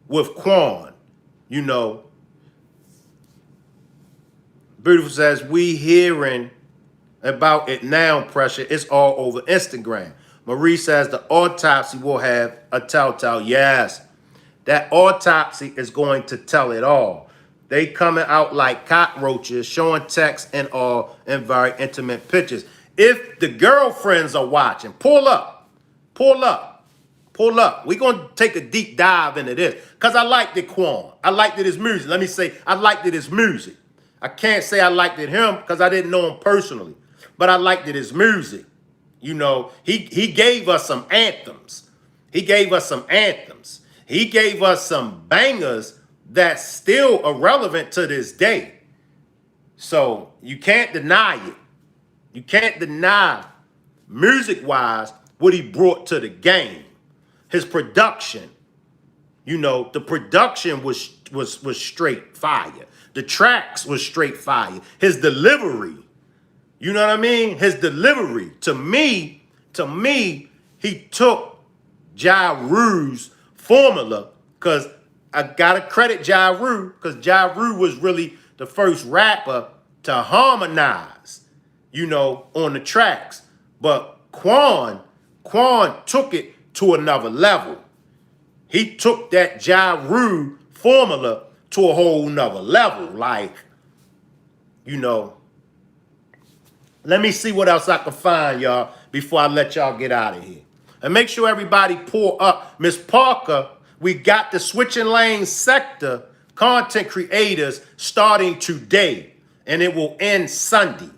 with Quan, you know. Beautiful says, we hearing about it now, Pressure. It's all over Instagram. Marie says the autopsy will have a telltale. Yes, that autopsy is going to tell it all. They coming out like cockroaches, showing text and all in very intimate pictures. If the girlfriends are watching, pull up. We're going to take a deep dive into this because I liked it, Quan. I liked it his music. Let me say, I liked it his music. I can't say I liked it him because I didn't know him personally, but I liked it his music. You know, he gave us some anthems. He gave us some bangers that's still irrelevant to this day. So you can't deny it. You can't deny music-wise what he brought to the game. His production, you know, the production was straight fire. The tracks was straight fire. His delivery, you know what I mean? His delivery, to me, he took Ja Rule's formula, because I gotta credit Ja Rule, because Ja Rule was really the first rapper to harmonize, you know, on the tracks. But Quan took it to another level. He took that Ja Rule formula to a whole nother level. Like, you know, let me see what else I can find, y'all, before I let y'all get out of here. And make sure everybody pull up Miss Parker. We got the Switching Lanes sector content creators starting today, and it will end Sunday.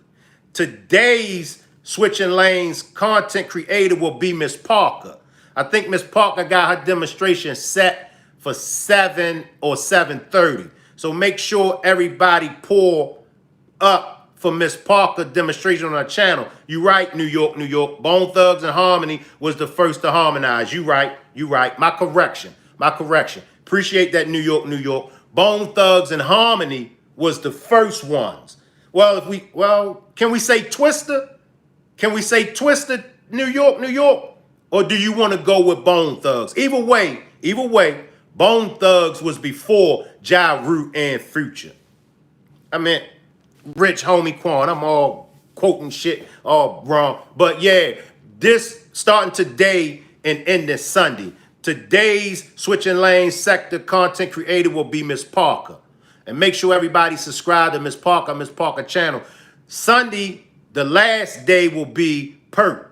Today's Switching Lanes content creator will be Miss Parker. I think Miss Parker got her demonstration set for 7 or 7:30. So make sure everybody pull up for Miss Parker demonstration on her channel. You right, New York, New York. Bone Thugs and Harmony was the first to harmonize. You right. My correction. Appreciate that, New York, New York. Bone Thugs and Harmony was the first ones. Well, can we say Twister? Can we say Twister, New York, New York? Or do you want to go with Bone Thugs? Either way, Bone Thugs was before Ja Rule and Future. I mean, Rich Homie Quan. I'm all quoting shit all wrong. But yeah, this starting today and ending Sunday. Today's Switching Lanes sector content creator will be Miss Parker. And make sure everybody subscribe to Miss Parker channel. Sunday, the last day, will be Perk.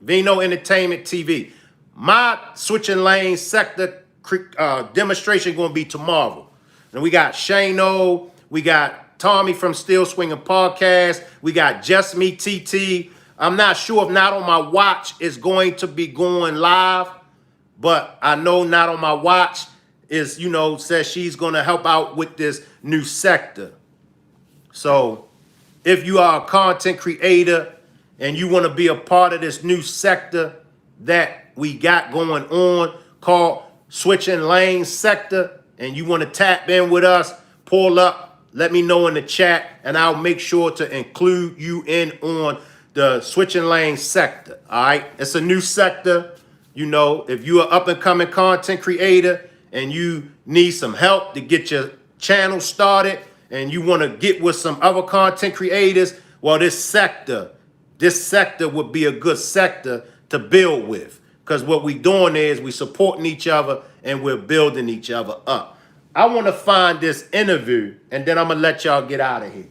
Vino Entertainment TV. My Switching Lanes sector demonstration going to be tomorrow. And we got Shano, we got Tommy from Still Swinging Podcast, we got Just Me TT. I'm not sure if Not On My Watch is going to be going live, but I know Not On My Watch is, you know, says she's going to help out with this new sector. So if you are a content creator and you want to be a part of this new sector that we got going on called Switching Lanes sector, and you want to tap in with us, pull up, let me know in the chat, and I'll make sure to include you in on the Switching Lanes sector. All right, it's a new sector. You know, if you're an up-and-coming content creator and you need some help to get your channel started and you want to get with some other content creators, well, this sector would be a good sector to build with. Because what we doing is we supporting each other and we're building each other up. I want to find this interview, and then I'm going to let y'all get out of here.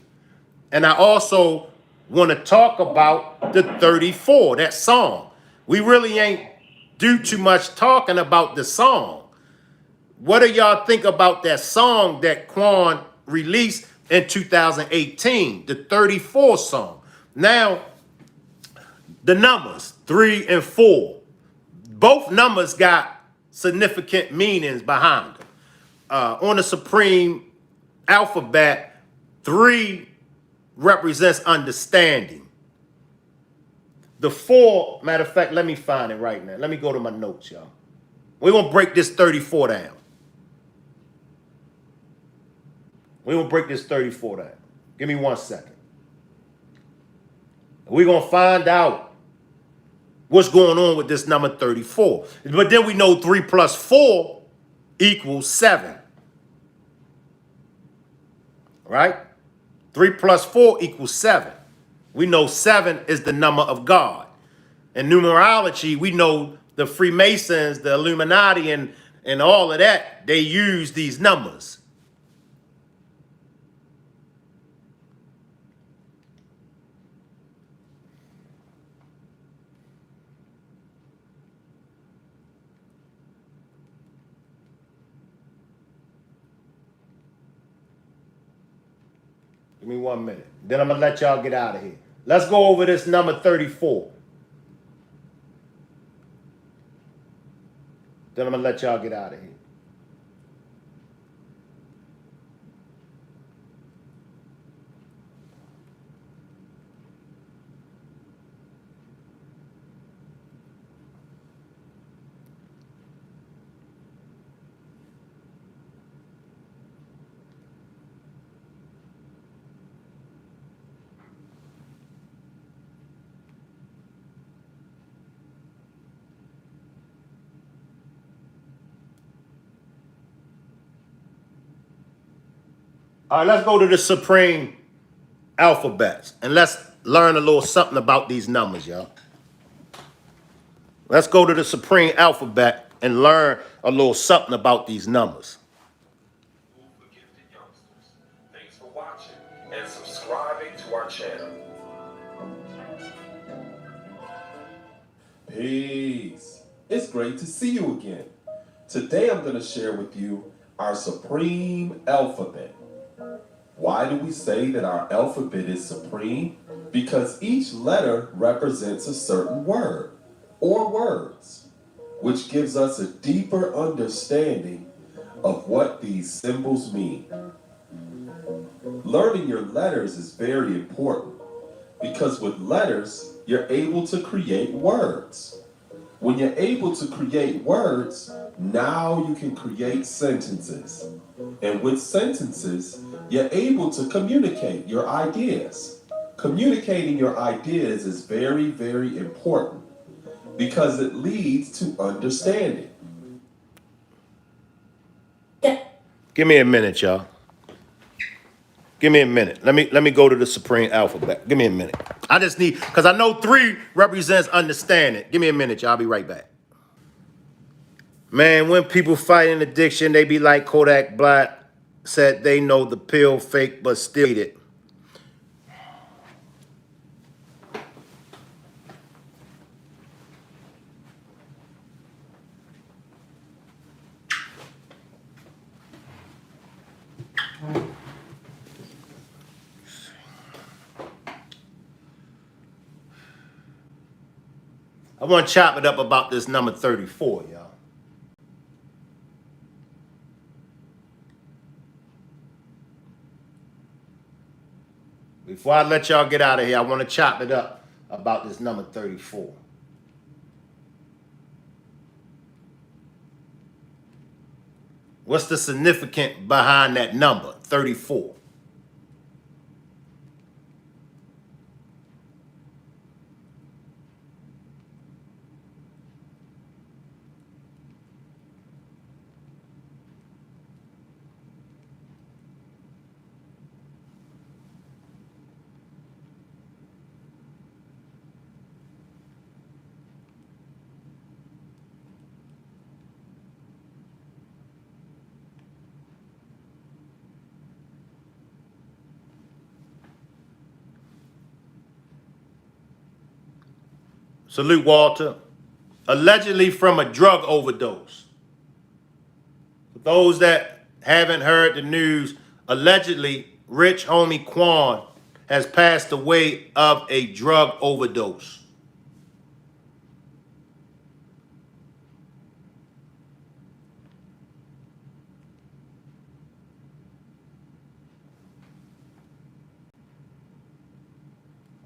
And I also want to talk about the 34, that song. We really ain't do too much talking about the song. What do y'all think about that song that Quan released in 2018, the 34 song? Now, the numbers 3 and 4, both numbers got significant meanings behind them. On the Supreme alphabet, 3 represents understanding. The 4, matter of fact, let me find it right now. Let me go to my notes, y'all. We're going to break this 34 down. We're going to break this 34 down. Give me 1 second. We're going to find out what's going on with this number 34. But then we know 3 plus 4 equals 7. Right? 3 plus 4 equals 7. We know 7 is the number of God. In numerology, we know the Freemasons, the Illuminati, and all of that, they use these numbers. Give me 1 minute. Then I'm going to let y'all get out of here. Let's go over this number 34. Then I'm going to let y'all get out of here. All right, let's go to the Supreme alphabets and let's learn a little something about these numbers, y'all. Let's go to the Supreme alphabet and learn a little something about these numbers. Thanks for watching and subscribing to our channel. Peace. It's great to see you again. Today I'm going to share with you our supreme alphabet. Why do we say that our alphabet is supreme? Because each letter represents a certain word or words, which gives us a deeper understanding of what these symbols mean. Learning your letters is very important because with letters, you're able to create words. When you're able to create words, now you can create sentences. And with sentences, you're able to communicate your ideas. Communicating your ideas is very, very important because it leads to understanding. Give me a minute, y'all. Give me a minute. Let me go to the Supreme alphabet. Give me a minute. I just need, because I know 3 represents understanding. Give me a minute, y'all. I'll be right back. Man, when people fight an addiction, they be like Kodak Black said they know the pill fake, but still eat it. I want to chop it up about this number 34, y'all. Before I let y'all get out of here, I want to chop it up about this number 34. What's the significance behind that number, 34? Salute, Walter. Allegedly from a drug overdose. For those that haven't heard the news, allegedly, rich homie Quan has passed away of a drug overdose.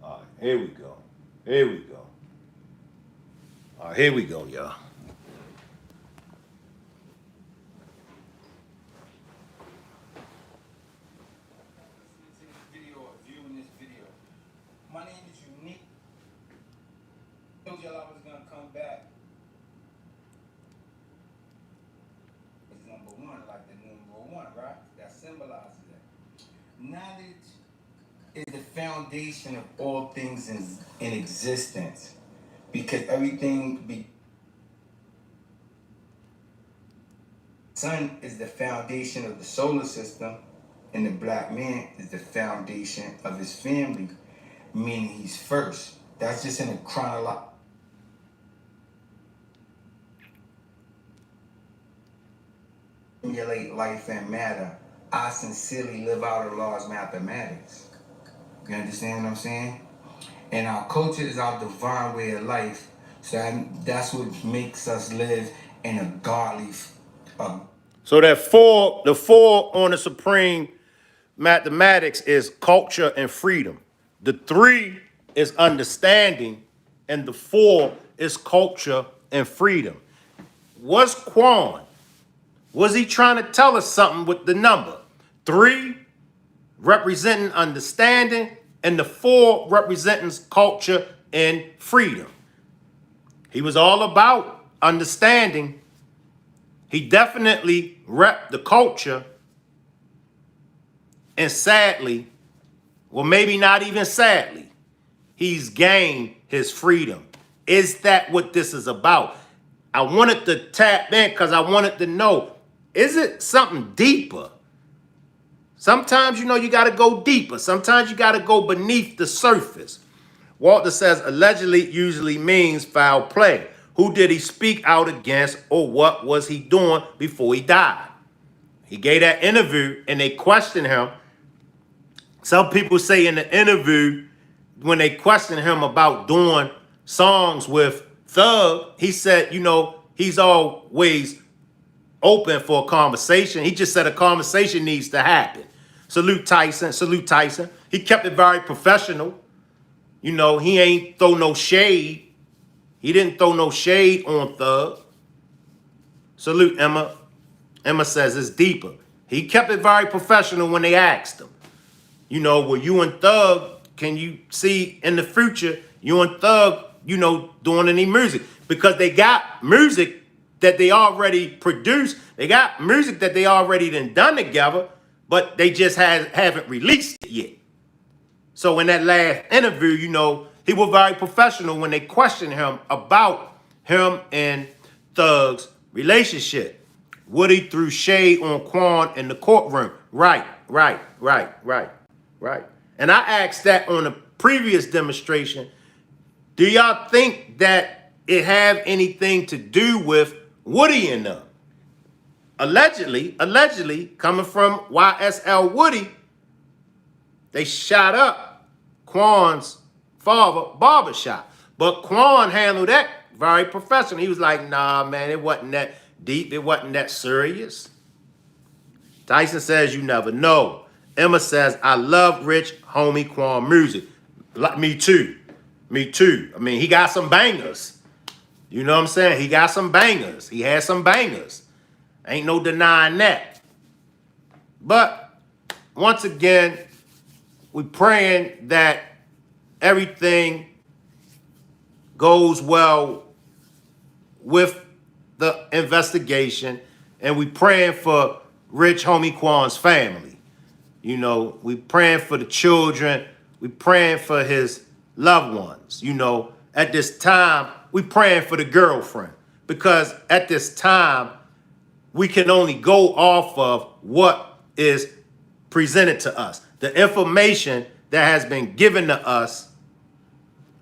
All right, here we go. Here we go. All right, here we go, y'all. My name is Unique. I told y'all I was gonna come back. It's number one, like the number one, right? That symbolizes that. Knowledge is the foundation of all things in existence. Because sun is the foundation of the solar system, and the black man is the foundation of his family, meaning he's first. That's just in a chronological. Simulate life and matter. I sincerely live out of laws mathematics. You understand what I'm saying? And our culture is our divine way of life. So that's what makes us live in a godly. So that the four on the supreme mathematics is culture and freedom. The 3 is understanding, and the 4 is culture and freedom. What's Quan? Was he trying to tell us something with the number? 3 representing understanding, and the 4 representing culture and freedom. He was all about understanding. He definitely repped the culture. And sadly, well, maybe not even sadly, he's gained his freedom. Is that what this is about? I wanted to tap in because I wanted to know, is it something deeper? Sometimes, you got to go deeper. Sometimes you got to go beneath the surface. Walter says allegedly usually means foul play. Who did he speak out against, or what was he doing before he died? He gave that interview and they questioned him. Some people say in the interview, when they questioned him about doing songs with Thug, he said, he's always open for a conversation. He just said a conversation needs to happen. Salute Tyson. Salute Tyson. He kept it very professional. He ain't throw no shade. He didn't throw no shade on Thug. Salute Emma. Emma says it's deeper. He kept it very professional when they asked him. Well, you and Thug, can you see in the future, you and Thug, doing any music? Because they got music that they already produced. They got music that they already done together, but they just haven't released it yet. So in that last interview, he was very professional when they questioned him about him and Thug's relationship. Woody threw shade on Quan in the courtroom. Right. And I asked that on a previous demonstration. Do y'all think that it have anything to do with Woody and them? Allegedly, coming from YSL Woody, they shot up Quan's father barbershop. But Quan handled that very professional. He was like, nah, man, it wasn't that deep. It wasn't that serious. Tyson says you never know. Emma says, I love rich homie Quan music. Me too. I mean, he got some bangers. You know what I'm saying? He got some bangers. He has some bangers. Ain't no denying that. But once again, we praying that everything goes well with the investigation, and we praying for rich homie Quan's family. We praying for the children. We praying for his loved ones. At this time, we praying for the girlfriend, because at this time, we can only go off of what is presented to us. The information that has been given to us,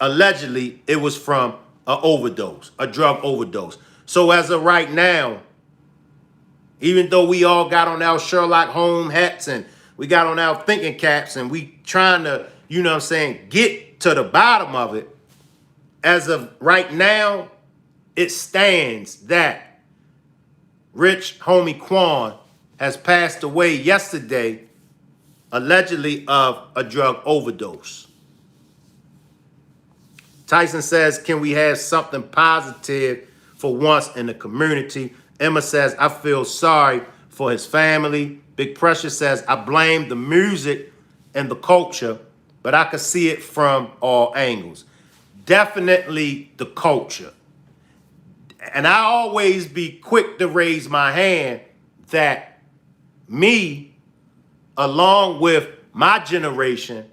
allegedly, it was from a drug overdose. So as of right now, even though we all got on our Sherlock Holmes hats and we got on our thinking caps and we trying to, you know what I'm saying, get to the bottom of it, as of right now, it stands that Rich Homie Quan has passed away yesterday, allegedly of a drug overdose. Tyson says, can we have something positive for once in the community? Emma says, I feel sorry for his family. Big Pressure says, I blame the music and the culture, but I could see it from all angles. Definitely the culture. And I always be quick to raise my hand that me, along with my generation,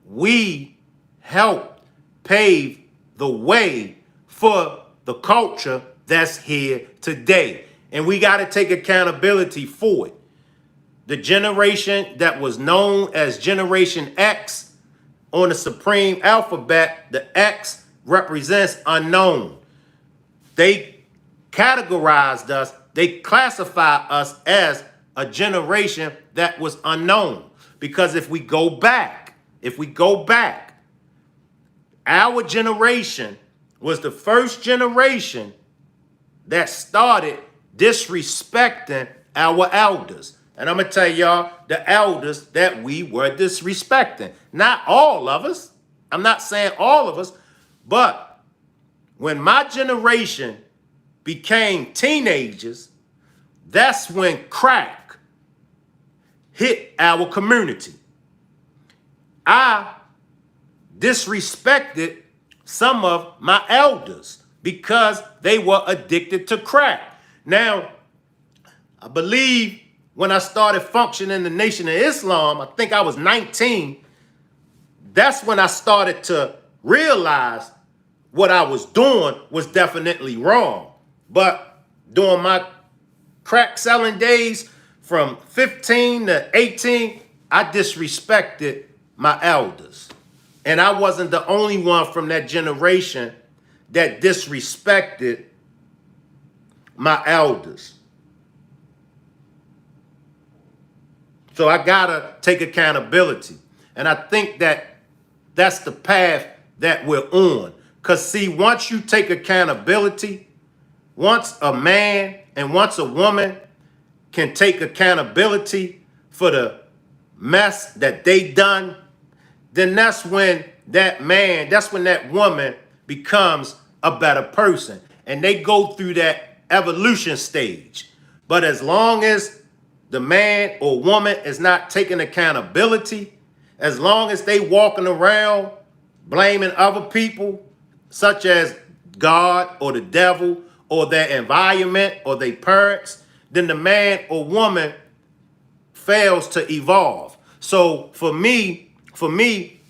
we helped pave the way for the culture that's here today. And we got to take accountability for it. The generation that was known as Generation X on the supreme alphabet, the X represents unknown. They categorized us, they classify us as a generation that was unknown. Because if we go back, our generation was the first generation that started disrespecting our elders. And I'm going to tell y'all the elders that we were disrespecting. Not all of us. I'm not saying all of us. But when my generation became teenagers, that's when crack hit our community. I disrespected some of my elders because they were addicted to crack. Now, I believe when I started functioning in the Nation of Islam, I think I was 19. That's when I started to realize what I was doing was definitely wrong. But during my crack selling days from 15 to 18, I disrespected my elders. And I wasn't the only one from that generation that disrespected my elders. So I gotta take accountability. And I think that that's the path that we're on. Because see, once you take accountability, once a man and once a woman can take accountability for the mess that they done, then that's when that man, that's when that woman becomes a better person. And they go through that evolution stage. But as long as the man or woman is not taking accountability, as long as they walking around blaming other people, such as God or the devil or their environment or their parents, then the man or woman fails to evolve. So for me,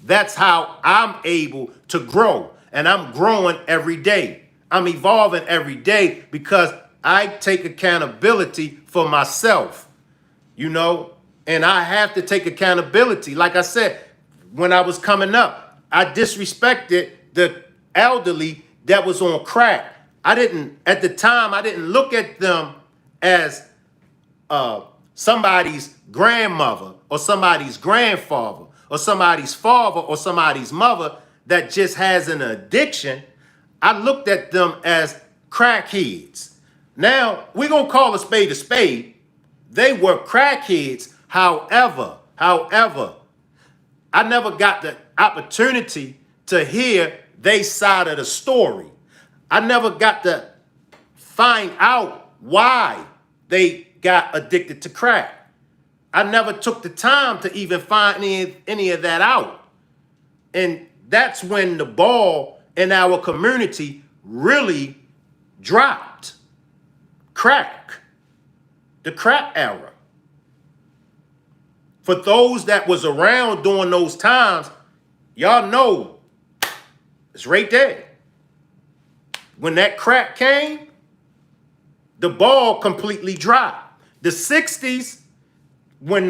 that's how I'm able to grow. And I'm growing every day. I'm evolving every day because I take accountability for myself, you know, and I have to take accountability. Like I said, when I was coming up, I disrespected the elderly that was on crack. At the time, I didn't look at them as somebody's grandmother or somebody's grandfather or somebody's father or somebody's mother that just has an addiction. I looked at them as crackheads. Now, we're going to call a spade a spade. They were crackheads. However, I never got the opportunity to hear their side of the story. I never got to find out why they got addicted to crack. I never took the time to even find any of that out. And that's when the ball in our community really dropped. Crack. The crack era. For those that was around during those times, y'all know it's right there. When that crack came, the ball completely dropped. The 60s, when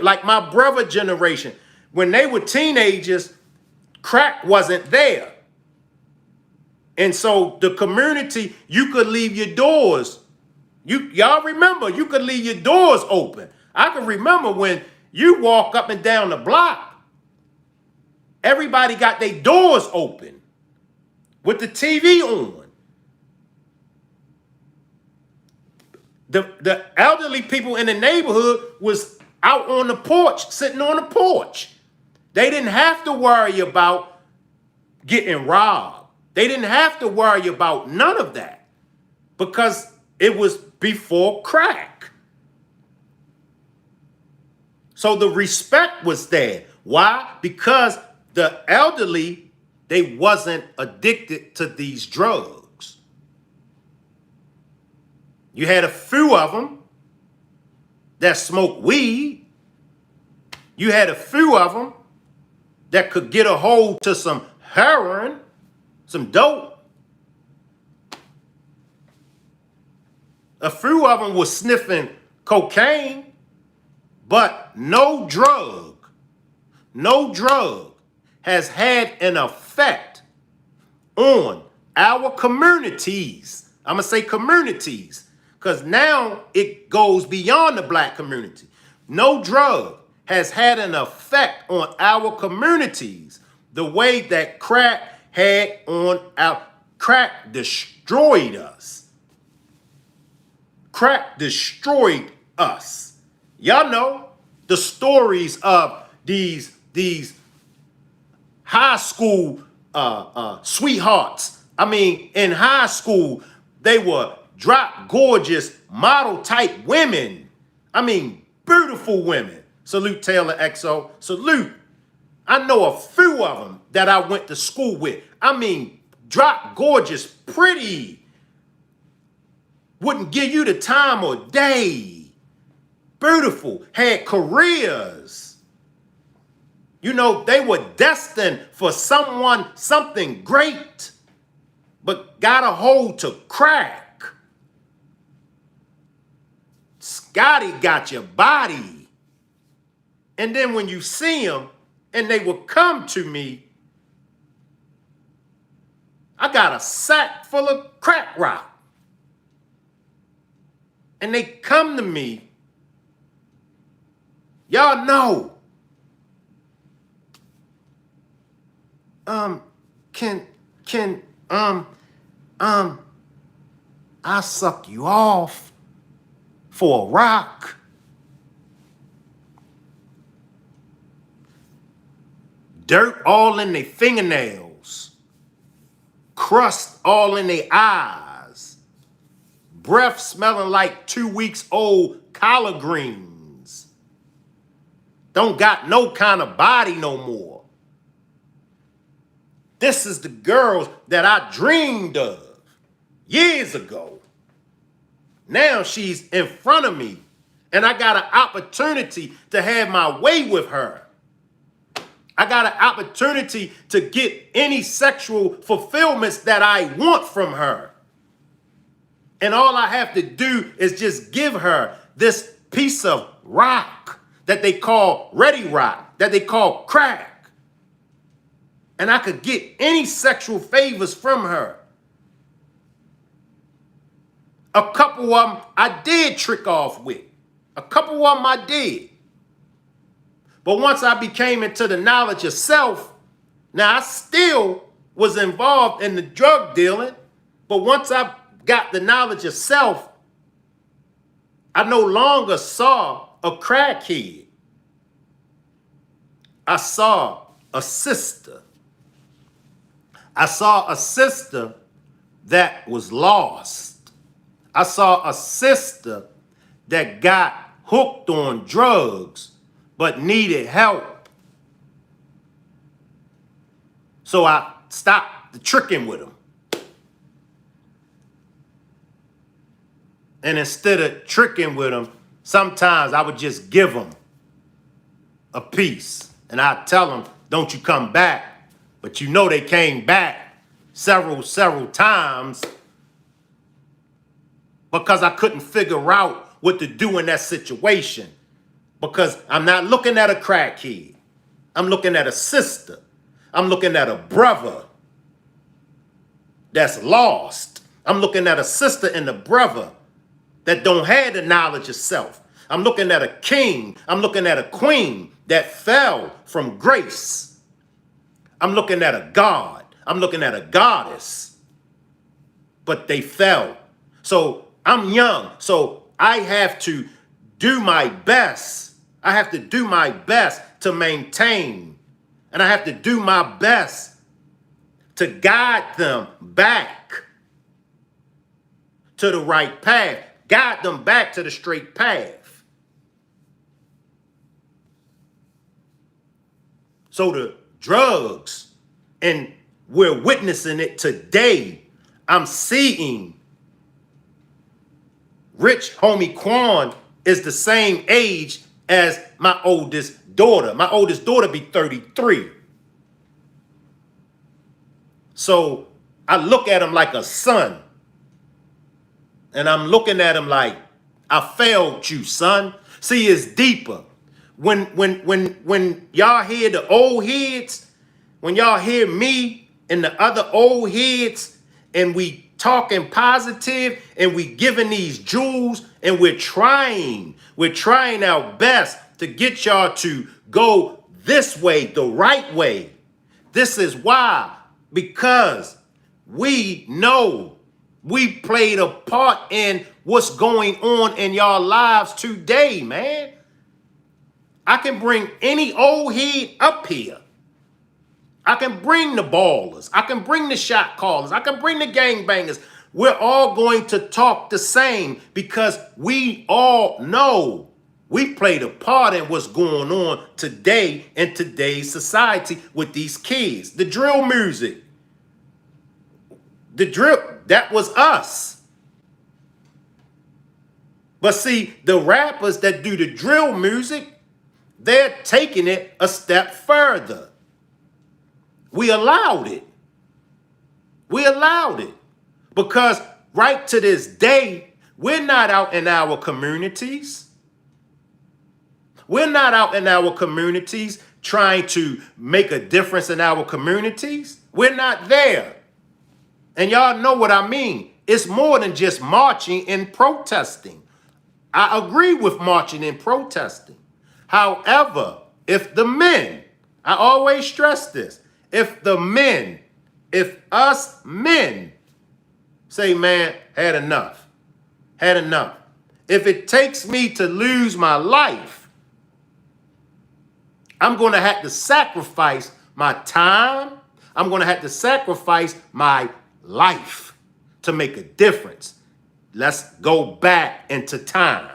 like my brother generation, when they were teenagers, crack wasn't there. And so the community, you could leave your doors. Y'all remember, you could leave your doors open. I can remember when you walk up and down the block, everybody got their doors open with the TV on. The elderly people in the neighborhood was out on the porch, sitting on the porch. They didn't have to worry about getting robbed. They didn't have to worry about none of that because it was before crack. So the respect was there. Why? Because the elderly, they wasn't addicted to these drugs. You had a few of them that smoked weed. You had a few of them that could get a hold to some heroin, some dope. A few of them was sniffing cocaine, but no drug has had an effect on our communities. I'm going to say communities because now it goes beyond the black community. No drug has had an effect on our communities the way that crack had on our... Crack destroyed us. Crack destroyed us. Y'all know the stories of these high school sweethearts. I mean, in high school, they were drop gorgeous model type women. I mean, beautiful women. Salute Taylor XO. Salute. I know a few of them that I went to school with. I mean, drop gorgeous, pretty. Wouldn't give you the time of day. Beautiful. Had careers. You know, they were destined for something great, but got a hold to crack. Scotty got your body. And then when you see them and they will come to me, I got a sack full of crack rock. And they come to me. Y'all know. I suck you off for a rock. Dirt all in their fingernails. Crust all in their eyes. Breath smelling like 2 weeks old collard greens. Don't got no kind of body no more. This is the girls that I dreamed of years ago. Now she's in front of me and I got an opportunity to have my way with her. I got an opportunity to get any sexual fulfillments that I want from her. And all I have to do is just give her this piece of rock that they call ready rock, that they call crack. And I could get any sexual favors from her. A couple of them I did trick off with. A couple of them I did. But once I became into the knowledge of self, now I still was involved in the drug dealing, but once I got the knowledge of self, I no longer saw a crackhead. I saw a sister. I saw a sister that was lost. I saw a sister that got hooked on drugs but needed help. So I stopped the tricking with them. And instead of tricking with them, sometimes I would just give them a piece. And I'd tell them, don't you come back. But you know they came back several times because I couldn't figure out what to do in that situation. Because I'm not looking at a crackhead. I'm looking at a sister. I'm looking at a brother. that's lost. I'm looking at a sister and a brother that don't have the knowledge of self. I'm looking at a king. I'm looking at a queen that fell from grace. I'm looking at a god. I'm looking at a goddess, but they fell. So I'm young. So I have to do my best. I have to do my best to maintain. And I have to do my best to guide them back to the right path. Guide them back to the straight path. So the drugs, and we're witnessing it today. I'm seeing rich homie Quan is the same age as my oldest daughter. My oldest daughter be 33. So I look at him like a son. And I'm looking at him like, I failed you, son. See, it's deeper. When y'all hear the old heads, when y'all hear me and the other old heads, and we talking positive and we giving these jewels, and we're trying our best to get y'all to go this way, the right way. This is why, because we know we played a part in what's going on in y'all lives today, man. I can bring any old head up here. I can bring the ballers. I can bring the shot callers. I can bring the gangbangers. We're all going to talk the same because we all know we played a part in what's going on today in today's society with these kids. The drill music. The drill, that was us. But see, the rappers that do the drill music, they're taking it a step further. We allowed it. We allowed it. Because right to this day, we're not out in our communities. We're not out in our communities trying to make a difference in our communities. We're not there. And y'all know what I mean. It's more than just marching and protesting. I agree with marching and protesting. However, if the men, I always stress this, if us men say, man, had enough. If it takes me to lose my life, I'm going to have to sacrifice my time. I'm going to have to sacrifice my life to make a difference. Let's go back into time.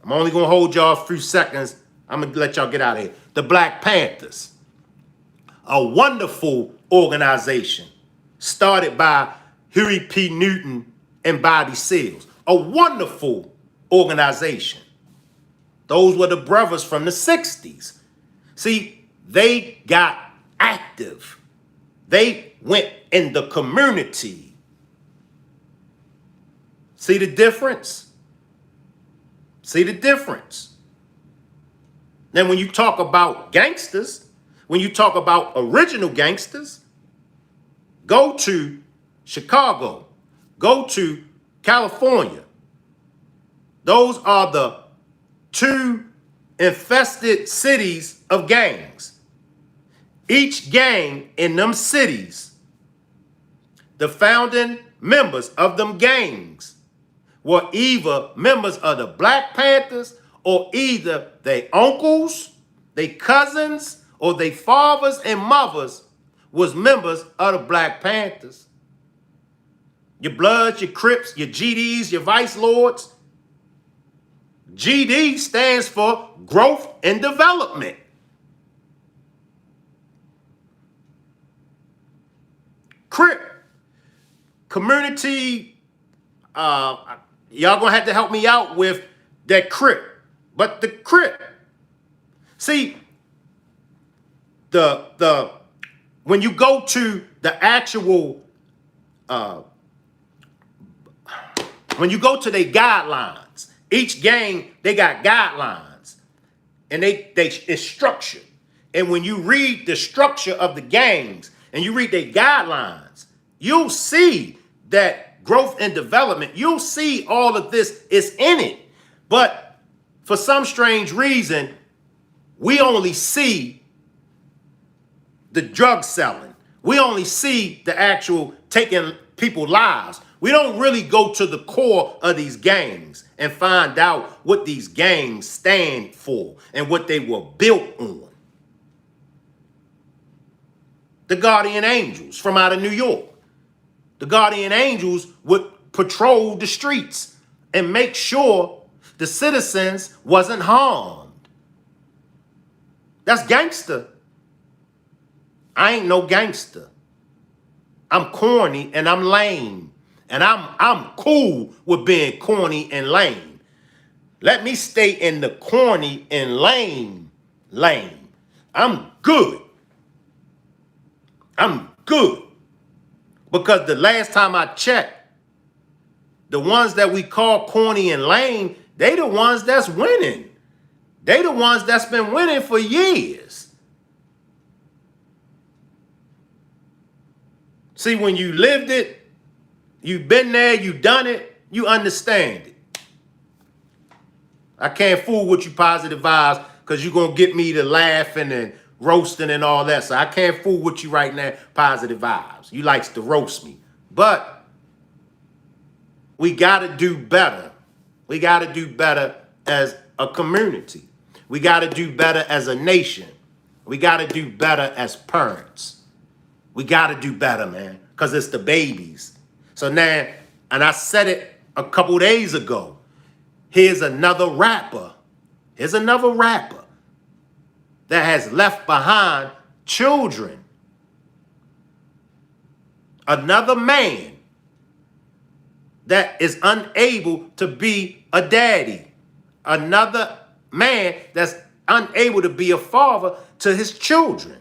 I'm only going to hold y'all a few seconds. I'm going to let y'all get out of here. The Black Panthers, a wonderful organization started by Huey P. Newton and Bobby Seals. A wonderful organization. Those were the brothers from the 60s. See, they got active. They went in the community. See the difference? See the difference? Then when you talk about gangsters, when you talk about original gangsters, go to Chicago, go to California. Those are the two infested cities of gangs. Each gang in them cities, the founding members of them gangs were either members of the Black Panthers or either their uncles, their cousins, or their fathers and mothers was members of the Black Panthers. Your Bloods, your Crips, your GDs, your Vice Lords. GD stands for growth and development. Crip, community, y'all gonna have to help me out with that Crip. But the Crip, see, when you go to the actual, when you go to their guidelines, each gang, they got guidelines, and it's structured. And when you read the structure of the gangs and you read their guidelines, You'll see that growth and development. You'll see all of this is in it. But for some strange reason, we only see the drug selling. We only see the actual taking people's lives. We don't really go to the core of these gangs and find out what these gangs stand for and what they were built on. The Guardian Angels from out of New York. The Guardian Angels would patrol the streets and make sure the citizens wasn't harmed. That's gangster. I ain't no gangster. I'm corny and I'm lame. And I'm cool with being corny and lame. Let me stay in the corny and lame lane. I'm good. I'm good. Because the last time I checked, the ones that we call corny and lame, they the ones that's winning. They the ones that's been winning for years. See, when you lived it, you've been there, you done it, you understand it. I can't fool with you positive vibes because you're going to get me to laughing and roasting and all that. So I can't fool with you right now, positive vibes. You likes to roast me. But we got to do better. We got to do better as a community. We got to do better as a nation. We got to do better as parents. We got to do better, man, because it's the babies. So now, and I said it a couple days ago, here's another rapper. Here's another rapper that has left behind children. Another man that is unable to be a daddy. Another man that's unable to be a father to his children.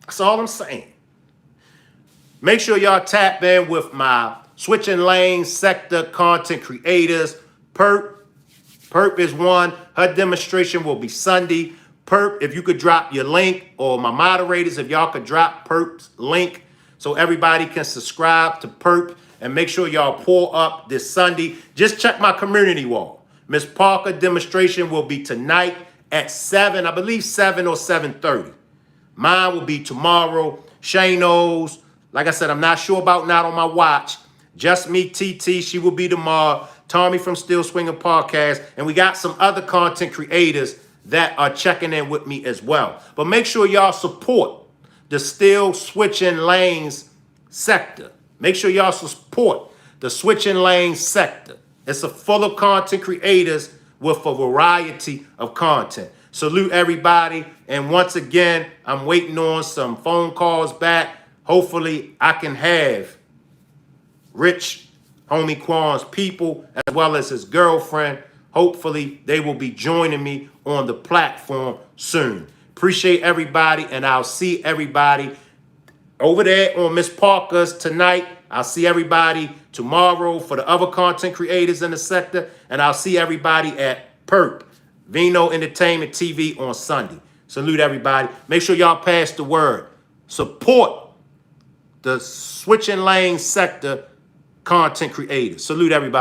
That's all I'm saying. Make sure y'all tap in with my Switching Lanes sector content creators. Perp is one. Her demonstration will be Sunday. Perp, if you could drop your link, or my moderators, if y'all could drop Perp's link so everybody can subscribe to Perp, and make sure y'all pull up this Sunday. Just check my community wall. Miss Parker demonstration will be tonight at 7, I believe 7 or 7:30. Mine will be tomorrow. Shano's, like I said, I'm not sure about Not on My Watch. Just Me, TT, she will be tomorrow. Tommy from Still Swinging Podcast. And we got some other content creators that are checking in with me as well. But make sure y'all support the Still Switching Lanes sector. Make sure y'all support the Switching Lanes sector. It's a full of content creators with a variety of content. Salute everybody. And once again, I'm waiting on some phone calls back. Hopefully I can have Rich, homie Quan's people, as well as his girlfriend. Hopefully they will be joining me on the platform soon. Appreciate everybody, and I'll see everybody over there on Miss Parker's tonight. I'll see everybody tomorrow for the other content creators in the sector, and I'll see everybody at Perp, Vino Entertainment TV on Sunday. Salute everybody. Make sure y'all pass the word. Support the Switching Lanes sector content creators. Salute everybody.